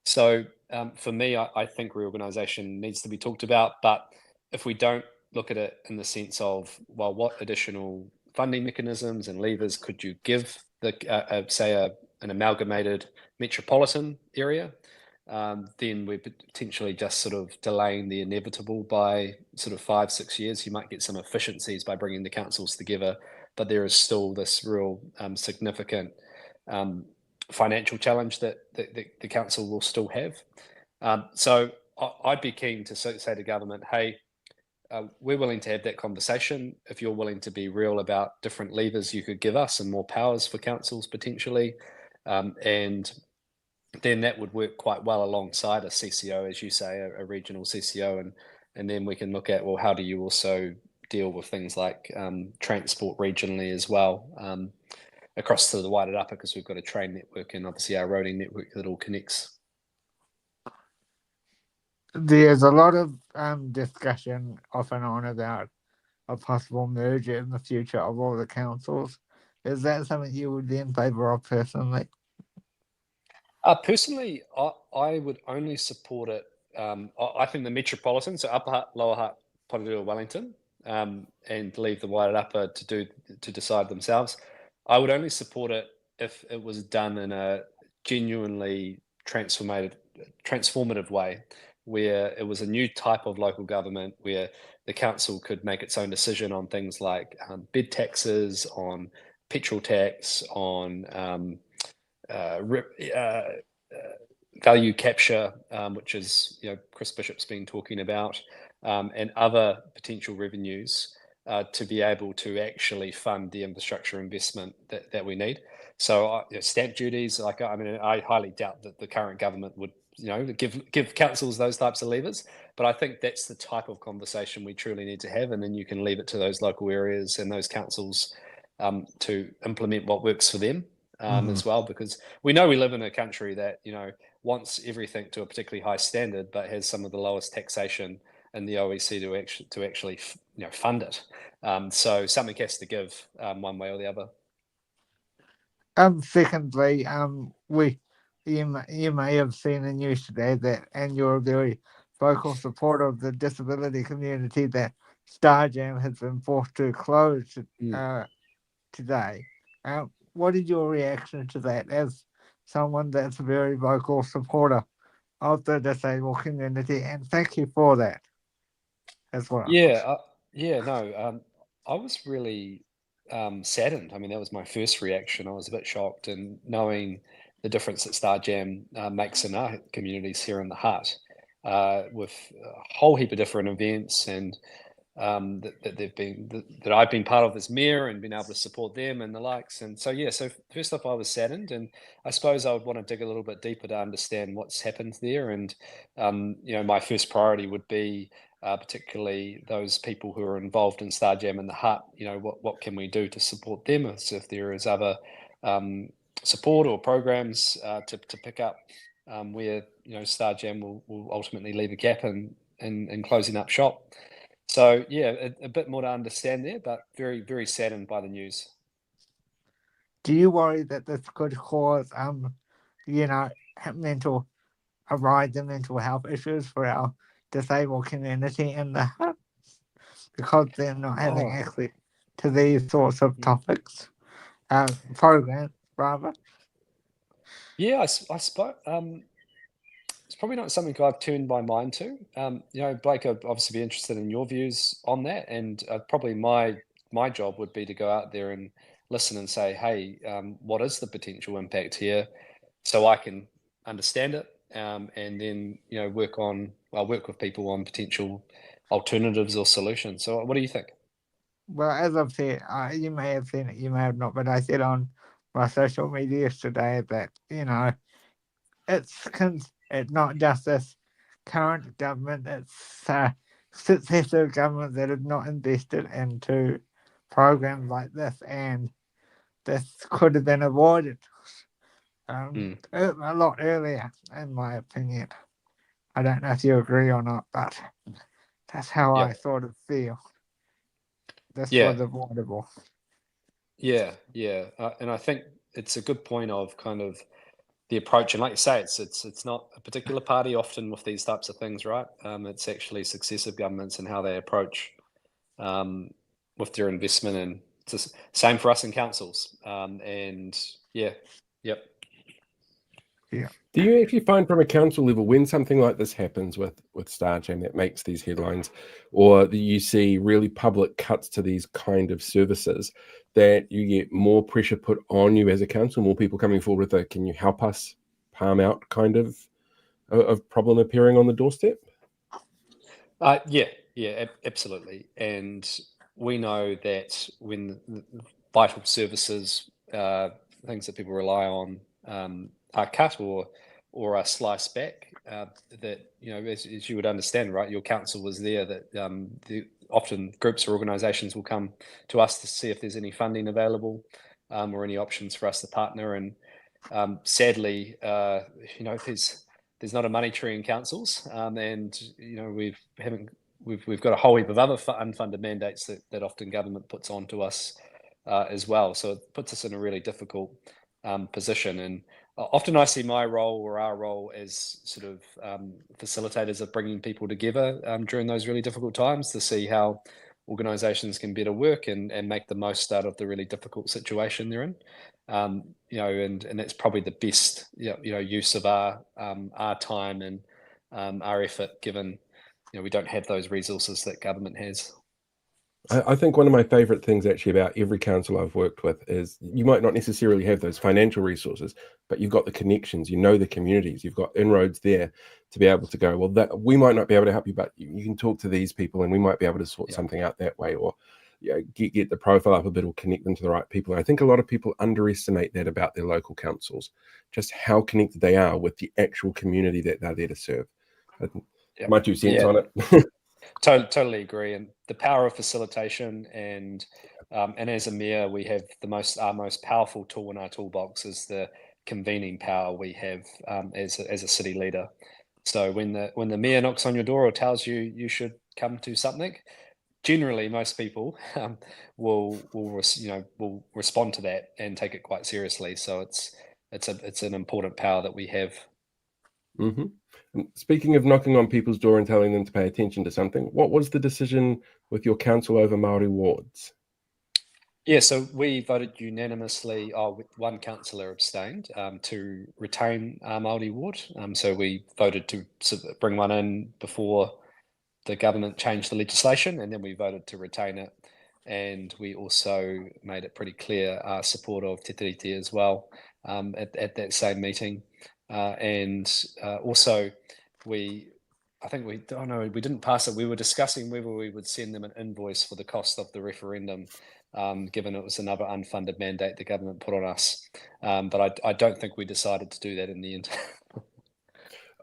K: So for me, I think reorganisation needs to be talked about, but if we don't look at it in the sense of, well, what additional funding mechanisms and levers could you give the say an amalgamated metropolitan area, then we're potentially just sort of delaying the inevitable by sort of 5-6 years. You might get some efficiencies by bringing the councils together, but there is still this real significant financial challenge that the council will still have. So I'd be keen to say to government, hey, we're willing to have that conversation. If you're willing to be real about different levers you could give us and more powers for councils potentially, and then that would work quite well alongside a CCO, as you say, a regional CCO, and then we can look at, well, how do you also deal with things like transport regionally as well, across to the wider upper, because we've got a train network and obviously our roading network that all connects.
I: There's a lot of discussion off and on about a possible merger in the future of all the councils. Is that something you would be in favour of personally?
K: Personally, I would only support it. I think the metropolitan, so Upper Hutt, Lower Hutt, Porirua, Wellington, and leave the wider upper to decide themselves. I would only support it if it was done in a genuinely transformative way, where it was a new type of local government, where the council could make its own decision on things like bed taxes, on petrol tax, on value capture, which is Chris Bishop's been talking about, and other potential revenues to be able to actually fund the infrastructure investment that we need. So stamp duties, I highly doubt that the current government would give councils those types of levers, but I think that's the type of conversation we truly need to have, and then you can leave it to those local areas and those councils to implement what works for them. As well, because we know we live in a country that wants everything to a particularly high standard, but has some of the lowest taxation in the OECD to actually fund it. So something has to give one way or the other.
I: Secondly, you may have seen the news today that, and you're a very vocal supporter of the disability community, that Starjam has been forced to close today. What is your reaction to that, as someone that's a very vocal supporter of the disabled community? And thank you for that as well.
K: I was really saddened. I mean, that was my first reaction. I was a bit shocked, and knowing the difference that Starjam makes in our communities here in the Hutt, with a whole heap of different events, and that I've been part of as mayor and been able to support them and the likes. And so first off, I was saddened, and I suppose I would want to dig a little bit deeper to understand what's happened there. And my first priority would be particularly those people who are involved in Starjam in the Hutt. What can we do to support them, as if there is other support or programs to pick up where Starjam will ultimately leave a gap in closing up shop. So a bit more to understand there, but very, very saddened by the news.
I: Do you worry that this could cause a rise in mental health issues for our disabled community in the Hutt, because they're not having access to these sorts of topics, programs rather?
K: Yeah, I suppose it's probably not something I've turned my mind to. Blake, I'd obviously be interested in your views on that, and probably my job would be to go out there and listen and say, hey, what is the potential impact here, so I can understand it, and then work with people on potential alternatives or solutions. So, what do you think?
I: Well, as I've said, you may have seen it, you may have not, but I said on my social media yesterday that it's not just this current government; it's successive governments that have not invested into programs like this, and this could have been avoided a lot earlier, in my opinion. I don't know if you agree or not, but that's how I sort of feel. This was avoidable.
K: Yeah, and I think it's a good point of kind of the approach, and like you say, it's not a particular party often with these types of things, right? It's actually successive governments and how they approach with their investment, and it's the same for us in councils.
A: Do you actually find from a council level, when something like this happens with Star Chain that makes these headlines, or that you see really public cuts to these kind of services, that you get more pressure put on you as a council, more people coming forward with a "can you help us" palm out kind of problem appearing on the doorstep?
K: Absolutely. And we know that when the vital services, things that people rely on, are cut or are sliced back, that as you would understand, right, your council was there, that often groups or organisations will come to us to see if there's any funding available, or any options for us to partner. And sadly, there's not a money tree in councils, and we've got a whole heap of other unfunded mandates that often government puts onto us as well. So it puts us in a really difficult position. And often I see my role or our role as sort of facilitators of bringing people together during those really difficult times, to see how organisations can better work and make the most out of the really difficult situation they're in. And that's probably the best use of our time and our effort, given we don't have those resources that government has.
A: I think one of my favorite things actually about every council I've worked with is you might not necessarily have those financial resources, but you've got the connections, the communities, you've got inroads there to be able to go, well, that we might not be able to help you, but you can talk to these people and we might be able to sort something out that way, or get the profile up a bit or connect them to the right people. And I think a lot of people underestimate that about their local councils, just how connected they are with the actual community that they're there to serve. My 2 cents on it.
K: Totally agree. And the power of facilitation, and as a mayor, we have our most powerful tool in our toolbox is the convening power we have as a city leader. So when the mayor knocks on your door or tells you you should come to something, generally most people will respond to that and take it quite seriously. So it's an important power that we have.
A: Mm-hmm. And speaking of knocking on people's door and telling them to pay attention to something, what was the decision with your council over Māori wards?
K: Yeah, so we voted unanimously, with one councillor abstained, to retain our Māori ward. So we voted to bring one in before the government changed the legislation, and then we voted to retain it. And we also made it pretty clear our support of Te Tiriti as well at that same meeting. Also, we didn't pass it. We were discussing whether we would send them an invoice for the cost of the referendum, given it was another unfunded mandate the government put on us. But I don't think we decided to do that in the end.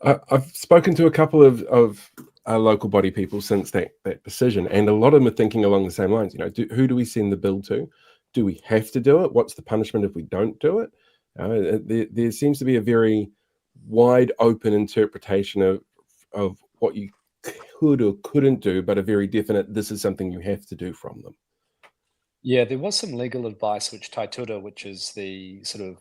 A: I've spoken to a couple of our local body people since that decision, and a lot of them are thinking along the same lines. Who do we send the bill to? Do we have to do it? What's the punishment if we don't do it? There seems to be a very wide open interpretation of what you could or couldn't do, but a very definite, this is something you have to do from them.
K: Yeah, there was some legal advice which Taitura, which is the sort of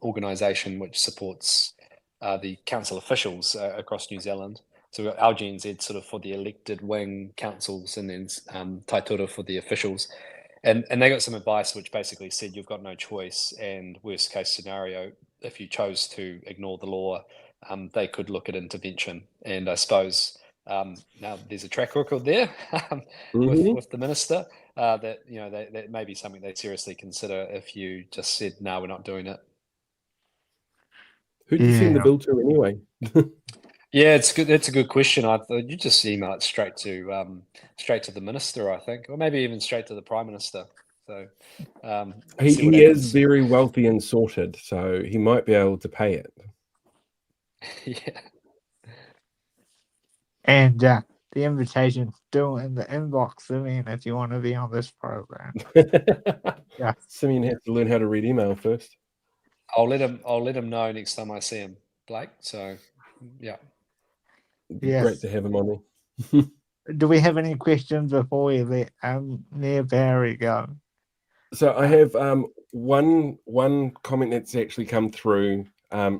K: organisation which supports the council officials across New Zealand. So we've got LGNZ sort of for the elected wing councils, and then Taitura for the officials. And they got some advice which basically said you've got no choice, and worst case scenario, if you chose to ignore the law, they could look at intervention. And I suppose now there's a track record there with the minister that that may be something they'd seriously consider if you just said no, we're not doing it.
A: Who do you send the bill to anyway?
K: Yeah, it's good. That's a good question. I thought you just email it straight to the minister, I think, or maybe even straight to the Prime Minister. So
A: he is very wealthy and sorted, so he might be able to pay it.
K: Yeah.
I: And the invitation's still in the inbox, Simeon, if you want to be on this program. Yeah.
A: Simeon has to learn how to read email first.
K: I'll let him know next time I see him, Blake. So yeah.
A: It'd be great to have him on there.
I: Do we have any questions before we let Near Barry go?
A: So I have one comment that's actually come through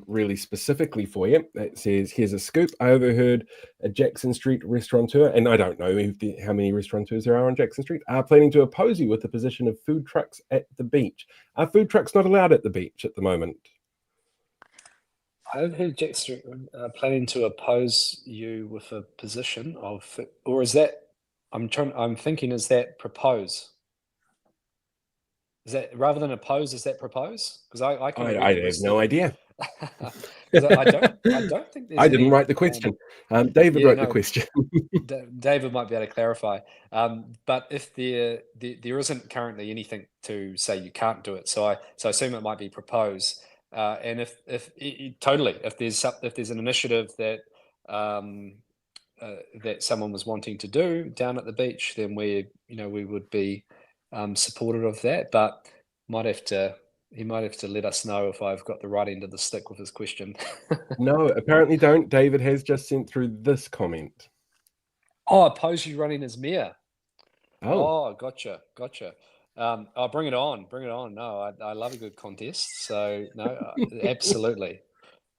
A: really specifically for you. That says, here's a scoop. I overheard a Jackson Street restaurateur, and I don't know how many restaurateurs there are on Jackson Street, are planning to oppose you with the position of food trucks at the beach. Are food trucks not allowed at the beach at the moment?
K: I've heard Jackson planning to oppose you with a position of, or is that? I'm thinking, is that propose? Is that rather than oppose? Is that propose? Because I
A: have no idea.
K: Because I don't think there's
A: I didn't write the question. David wrote the question.
K: David might be able to clarify. But if there isn't currently anything to say you can't do it, so I assume it might be propose. And if there's an initiative that that someone was wanting to do down at the beach, then we would be supportive of that. But he might have to let us know if I've got the right end of the stick with his question.
A: No, apparently don't. David has just sent through this comment.
K: Oh, oppose you running as mayor.
A: Oh,
K: gotcha. Oh, bring it on. No, I love a good contest. So no, absolutely.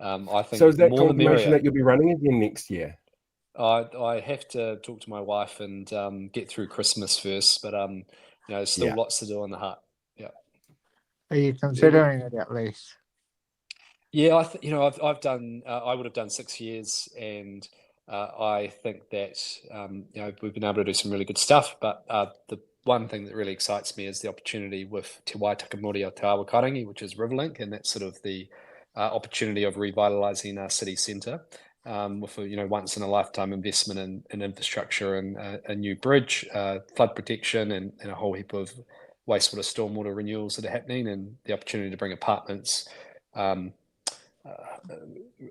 K: I think
A: so. Is that
K: more the merrier.
A: confirmation that you'll be running again next year?
K: I have to talk to my wife and get through Christmas first, but there's still lots to do on the Hutt. Yeah.
I: Are you considering it at least?
K: Yeah, I've done. I would have done 6 years, and I think that we've been able to do some really good stuff. But the one thing that really excites me is the opportunity with Te Waitaka Mori o Te Awa Karangi, which is Riverlink, and that's sort of the opportunity of revitalising our city centre with a once in a lifetime investment in infrastructure and a new bridge, flood protection, and a whole heap of wastewater, stormwater renewals that are happening, and the opportunity to bring apartments,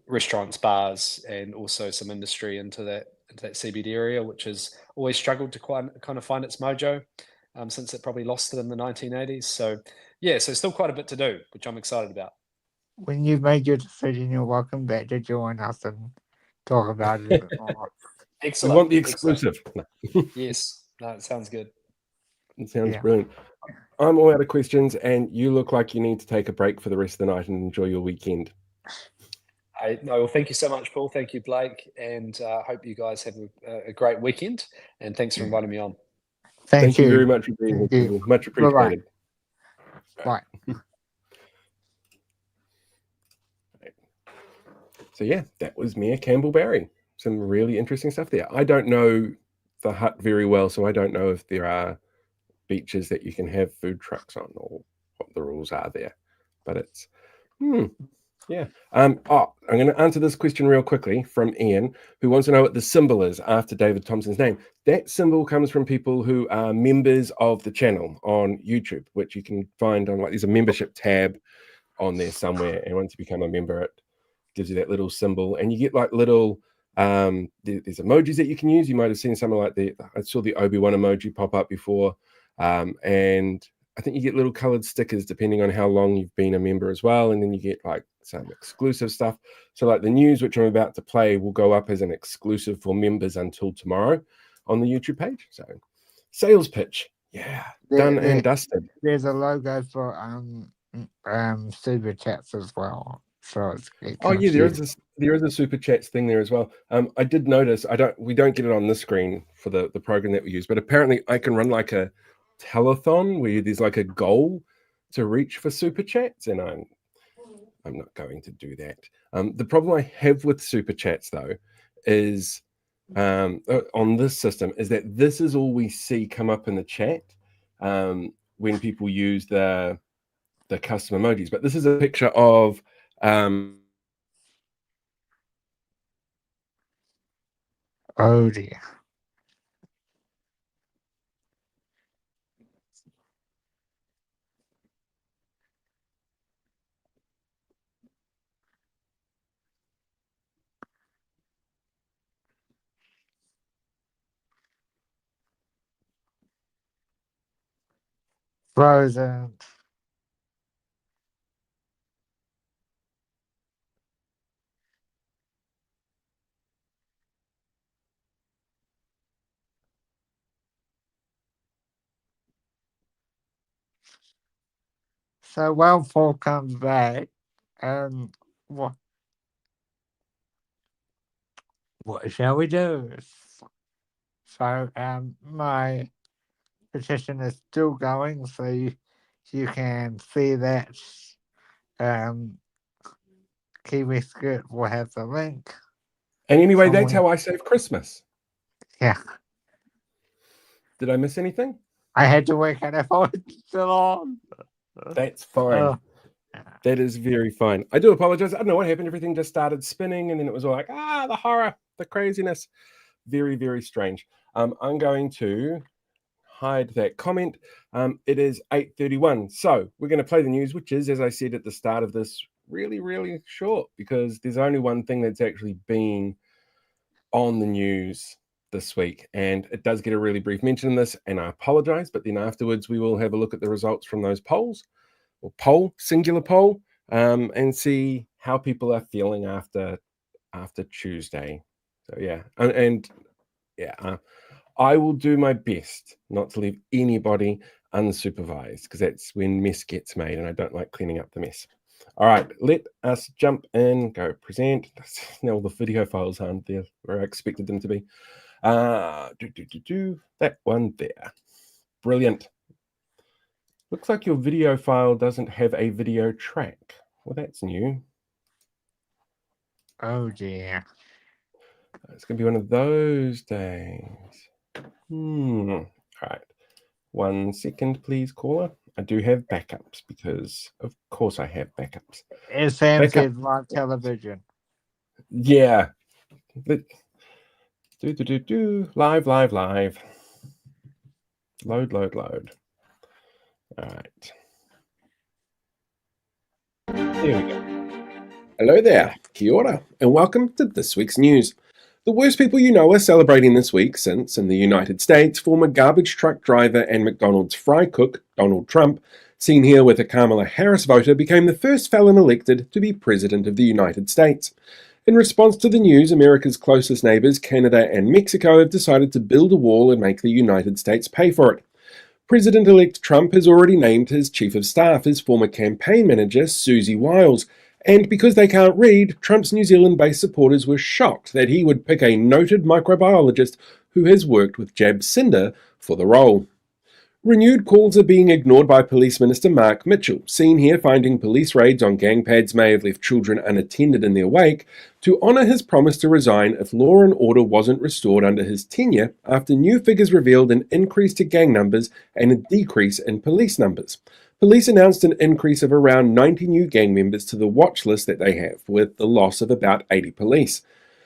K: restaurants, bars, and also some industry into that CBD area, which has always struggled to kind of find its mojo since it probably lost it in the 1980s. So still quite a bit to do, which I'm excited about.
I: When you've made your decision, you're welcome back to join us and talk about it a bit more.
K: Excellent.
A: We want the exclusive.
K: Yes. No, it sounds good.
A: It sounds brilliant. I'm all out of questions, and you look like you need to take a break for the rest of the night and enjoy your weekend.
K: Well, thank you so much, Paul. Thank you, Blake, and hope you guys have a great weekend. And thanks for inviting me on.
A: Thank you very much for being here. Much appreciated.
I: Bye.
A: So that was Mayor Campbell Barry. Some really interesting stuff there. I don't know the Hutt very well, so I don't know if there are beaches that you can have food trucks on or what the rules are there. But it's I'm going to answer this question real quickly from Ian, who wants to know what the symbol is after David Thompson's name. That symbol comes from people who are members of the channel on YouTube, which you can find on there's a membership tab on there somewhere, and once you become a member, it gives you that little symbol, and you get like little there's emojis that you can use. You might have seen something like I saw the Obi-Wan emoji pop up before, and I think you get little colored stickers depending on how long you've been a member as well, and then you get like some exclusive stuff. So like the news which I'm about to play will go up as an exclusive for members until tomorrow on the YouTube page. So sales pitch, done and dusted.
I: There's a logo for super chats as well. So
A: there is a super chats thing there as well. I did notice we don't get it on this screen for the program that we use, but apparently I can run like a telethon where there's like a goal to reach for super chats, and I'm not going to do that. The problem I have with super chats, though, is on this system, is that this is all we see come up in the chat when people use the custom emojis. But this is a picture of
I: oh dear. Frozen. So when Paul comes back, what shall we do? So my petition is still going, so you can see that Kiwi Skirt will have the link.
A: And anyway, that's how I save Christmas.
I: Yeah.
A: Did I miss anything?
I: I had to work out if I was still on.
A: That's fine. That is very fine. I do apologize. I don't know what happened. Everything just started spinning, and then it was all like, the horror, the craziness. Very, very strange. I'm going to hide that comment. It is 8:31. So we're going to play the news, which is, as I said at the start of this, really, really short, because there's only one thing that's actually been on the news this week, and it does get a really brief mention in this, and I apologize, but then afterwards we will have a look at the results from those polls, or singular poll, and see how people are feeling after Tuesday. So yeah, I will do my best not to leave anybody unsupervised, because that's when mess gets made, and I don't like cleaning up the mess. All right, let us jump in, go present. Now all the video files aren't there where I expected them to be. That one there. Brilliant. Looks like your video file doesn't have a video track. Well, that's new.
I: Oh dear.
A: It's going to be one of those days. All right. 1 second, please, caller. I do have backups, because of course I have backups.
I: As Sam said, live television.
A: Yeah. Live. Load. All right. There we go. Hello there. Kia ora, and welcome to this week's news. The worst people you know are celebrating this week since, in the United States, former garbage truck driver and McDonald's fry cook, Donald Trump, seen here with a Kamala Harris voter, became the first felon elected to be President of the United States. In response to the news, America's closest neighbors, Canada and Mexico, have decided to build a wall and make the United States pay for it. President-elect Trump has already named his chief of staff his former campaign manager, Susie Wiles, and because they can't read, Trump's New Zealand-based supporters were shocked that he would pick a noted microbiologist who has worked with Cinder for the role. Renewed calls are being ignored by Police Minister Mark Mitchell, seen here finding police raids on gang pads may have left children unattended in their wake, to honour his promise to resign if law and order wasn't restored under his tenure after new figures revealed an increase to gang numbers and a decrease in police numbers. Police announced an increase of around 90 new gang members to the watch list that they have, with the loss of about 80 police.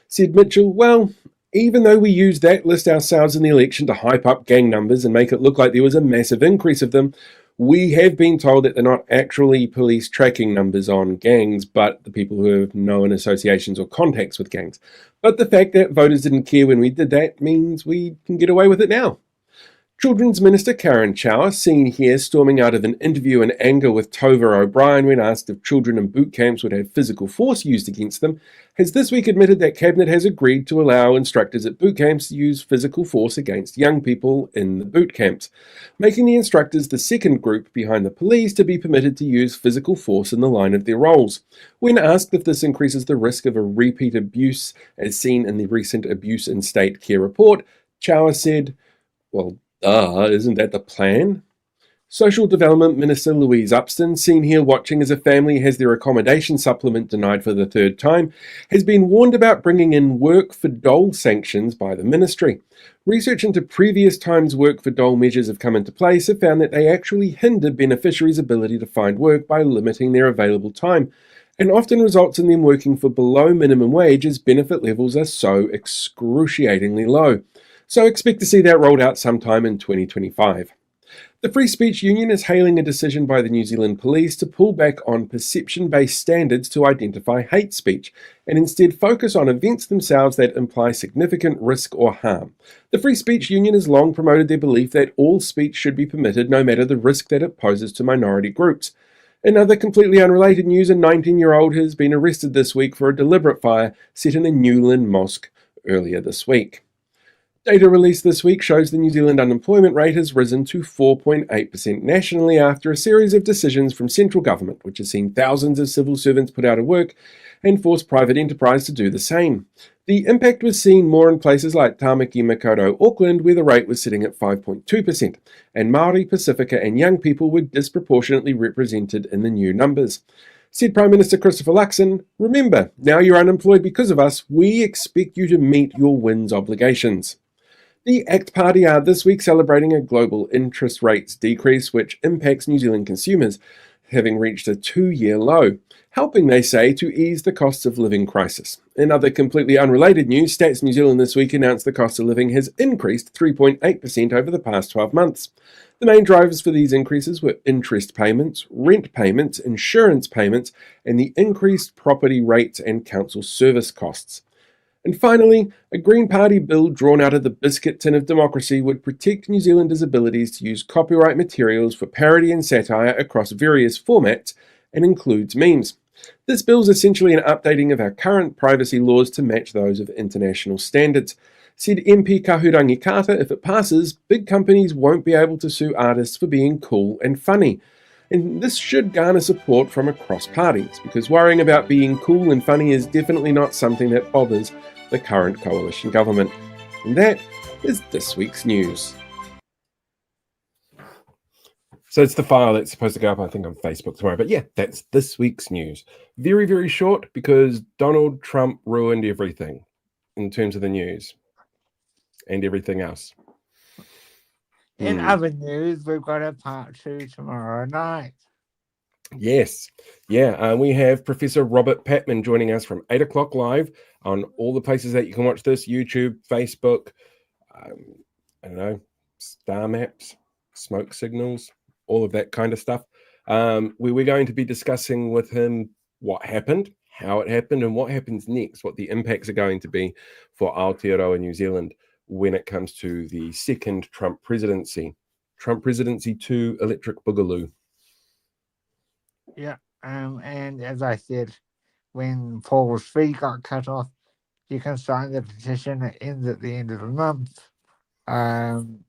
A: Said Mitchell, well, even though we used that list ourselves in the election to hype up gang numbers and make it look like there was a massive increase of them, we have been told that they're not actually police tracking numbers on gangs, but the people who have known associations or contacts with gangs. But the fact that voters didn't care when we did that means we can get away with it now. Children's Minister Karen Chow, seen here storming out of an interview in anger with Tova O'Brien when asked if children in boot camps would have physical force used against them, has this week admitted that Cabinet has agreed to allow instructors at boot camps to use physical force against young people in the boot camps, making the instructors the second group behind the police to be permitted to use physical force in the line of their roles. When asked if this increases the risk of a repeat abuse, as seen in the recent Abuse in State Care report, Chow said, well, isn't that the plan? Social Development Minister Louise Upston, seen here watching as a family has their accommodation supplement denied for the third time, has been warned about bringing in work for dole sanctions by the ministry. Research into previous times work for dole measures have come into place have found that they actually hinder beneficiaries' ability to find work by limiting their available time, and often results in them working for below minimum wage as benefit levels are so excruciatingly low. So expect to see that rolled out sometime in 2025. The Free Speech Union is hailing a decision by the New Zealand Police to pull back on perception-based standards to identify hate speech, and instead focus on events themselves that imply significant risk or harm. The Free Speech Union has long promoted their belief that all speech should be permitted no matter the risk that it poses to minority groups. In other completely unrelated news, a 19-year-old has been arrested this week for a deliberate fire set in a Newland mosque earlier this week. Data released this week shows the New Zealand unemployment rate has risen to 4.8% nationally after a series of decisions from central government, which has seen thousands of civil servants put out of work and forced private enterprise to do the same. The impact was seen more in places like Tāmaki, Makaurau, Auckland, where the rate was sitting at 5.2%, and Māori, Pacifica and young people were disproportionately represented in the new numbers. Said Prime Minister Christopher Luxon, "Remember, now you're unemployed because of us, we expect you to meet your WINS obligations." The ACT Party are this week celebrating a global interest rates decrease which impacts New Zealand consumers, having reached a 2-year low, helping, they say, to ease the cost of living crisis. In other completely unrelated news, Stats New Zealand this week announced the cost of living has increased 3.8% over the past 12 months. The main drivers for these increases were interest payments, rent payments, insurance payments, and the increased property rates and council service costs. And finally, a Green Party bill drawn out of the biscuit tin of democracy would protect New Zealanders' abilities to use copyright materials for parody and satire across various formats and includes memes. This bill is essentially an updating of our current privacy laws to match those of international standards. Said MP Kahurangi Carter, if it passes, big companies won't be able to sue artists for being cool and funny. And this should garner support from across parties, because worrying about being cool and funny is definitely not something that bothers the current coalition government. And that is this week's news. So it's the file that's supposed to go up, I think, on Facebook tomorrow. But yeah, that's this week's news. Very, very short because Donald Trump ruined everything in terms of the news and everything else.
I: In other news, we've got a part 2 tomorrow night.
A: Yes. Yeah, we have Professor Robert Patman joining us from 8 o'clock live on all the places that you can watch this: YouTube, Facebook, I don't know, star maps, smoke signals, all of that kind of stuff. We're going to be discussing with him what happened, how it happened, and what happens next, what the impacts are going to be for Aotearoa New Zealand when it comes to the second Trump presidency. Trump presidency 2, Electric Boogaloo.
I: Yeah, and as I said, when Paul's fee got cut off, you can sign the petition. It ends at the end of the month. And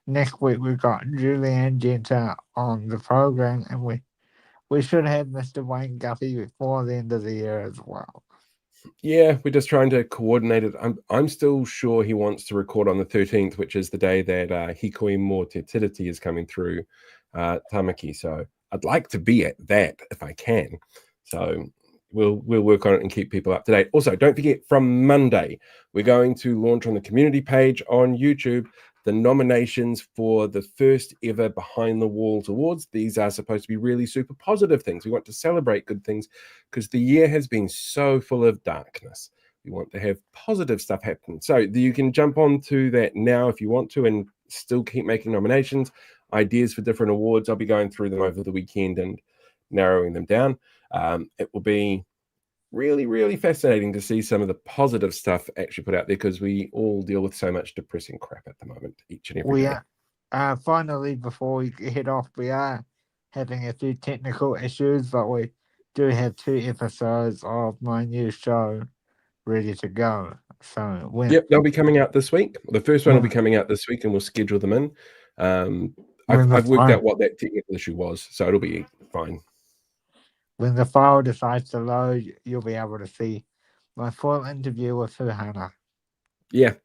I: next week we've got Julianne Genter on the program, and we should have Mr. Wayne Guffey before the end of the year as well.
A: Yeah, we're just trying to coordinate it. I'm still sure he wants to record on the 13th, which is the day that Hikoi Mō Te Tiriti is coming through Tāmaki. So I'd like to be at that if I can. So we'll work on it and keep people up to date. Also, don't forget, from Monday, we're going to launch on the community page on YouTube the nominations for the first ever Behind the Walls Awards. These are supposed to be really super positive things. We want to celebrate good things because the year has been so full of darkness. We want to have positive stuff happen. So you can jump onto that now if you want to and still keep making nominations, ideas for different awards. I'll be going through them over the weekend and narrowing them down. It will be really, really fascinating to see some of the positive stuff actually put out there because we all deal with so much depressing crap at the moment, each and every day.
I: Finally, before we head off, we are having a few technical issues, but we do have 2 episodes of my new show ready to go. So
A: they'll be coming out this week. The first one will be coming out this week, and we'll schedule them in. I've worked out what that technical issue was, so it'll be fine.
I: When the file decides to load, you'll be able to see my full interview with Fuhana.
A: Yeah,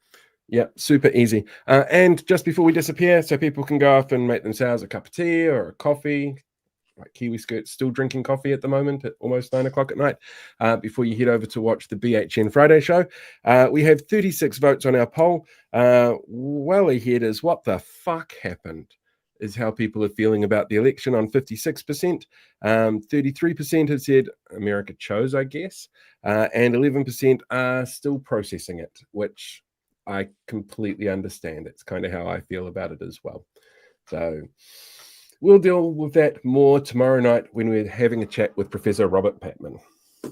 A: Yeah, super easy. And just before we disappear, so people can go off and make themselves a cup of tea or a coffee, like Kiwi Skirt's still drinking coffee at the moment at almost 9 o'clock at night, before you head over to watch the BHN Friday show. We have 36 votes on our poll. Well ahead is what the fuck happened is how people are feeling about the election on 56%. 33% have said America chose, I guess, and 11% are still processing it, which I completely understand. It's kind of how I feel about it as well. So we'll deal with that more tomorrow night when we're having a chat with Professor Robert Patman.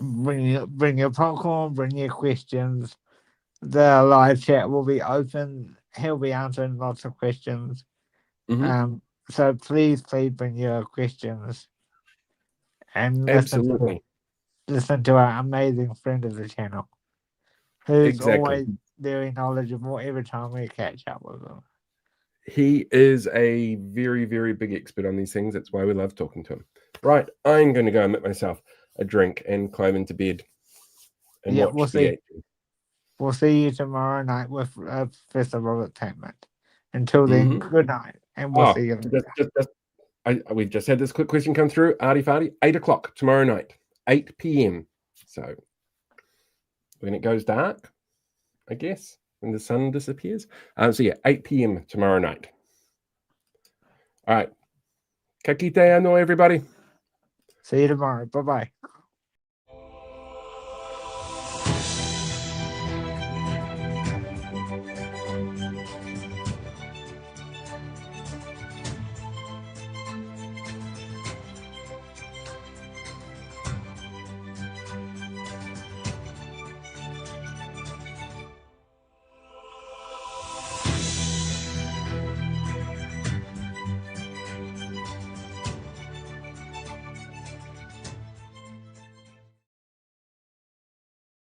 I: Bring your popcorn, bring your questions. The live chat will be open. He'll be answering lots of questions. So please bring your questions and
A: Absolutely.
I: listen to our amazing friend of the channel, who's
A: Exactly.
I: always very knowledgeable every time we catch up with him.
A: He is a very, very big expert on these things. That's why we love talking to him. Right, I'm going to go and make myself a drink and climb into bed and watch BHN.
I: We'll see you tomorrow night with Professor Robert Patman. Until then, good night, and we'll see you later.
A: We've just had this quick question come through. Arty Farty, 8 o'clock tomorrow night, 8 p.m. So when it goes dark, I guess, when the sun disappears. So yeah, 8 p.m. tomorrow night. All right. Ka kite anō, everybody.
I: See you tomorrow. Bye-bye.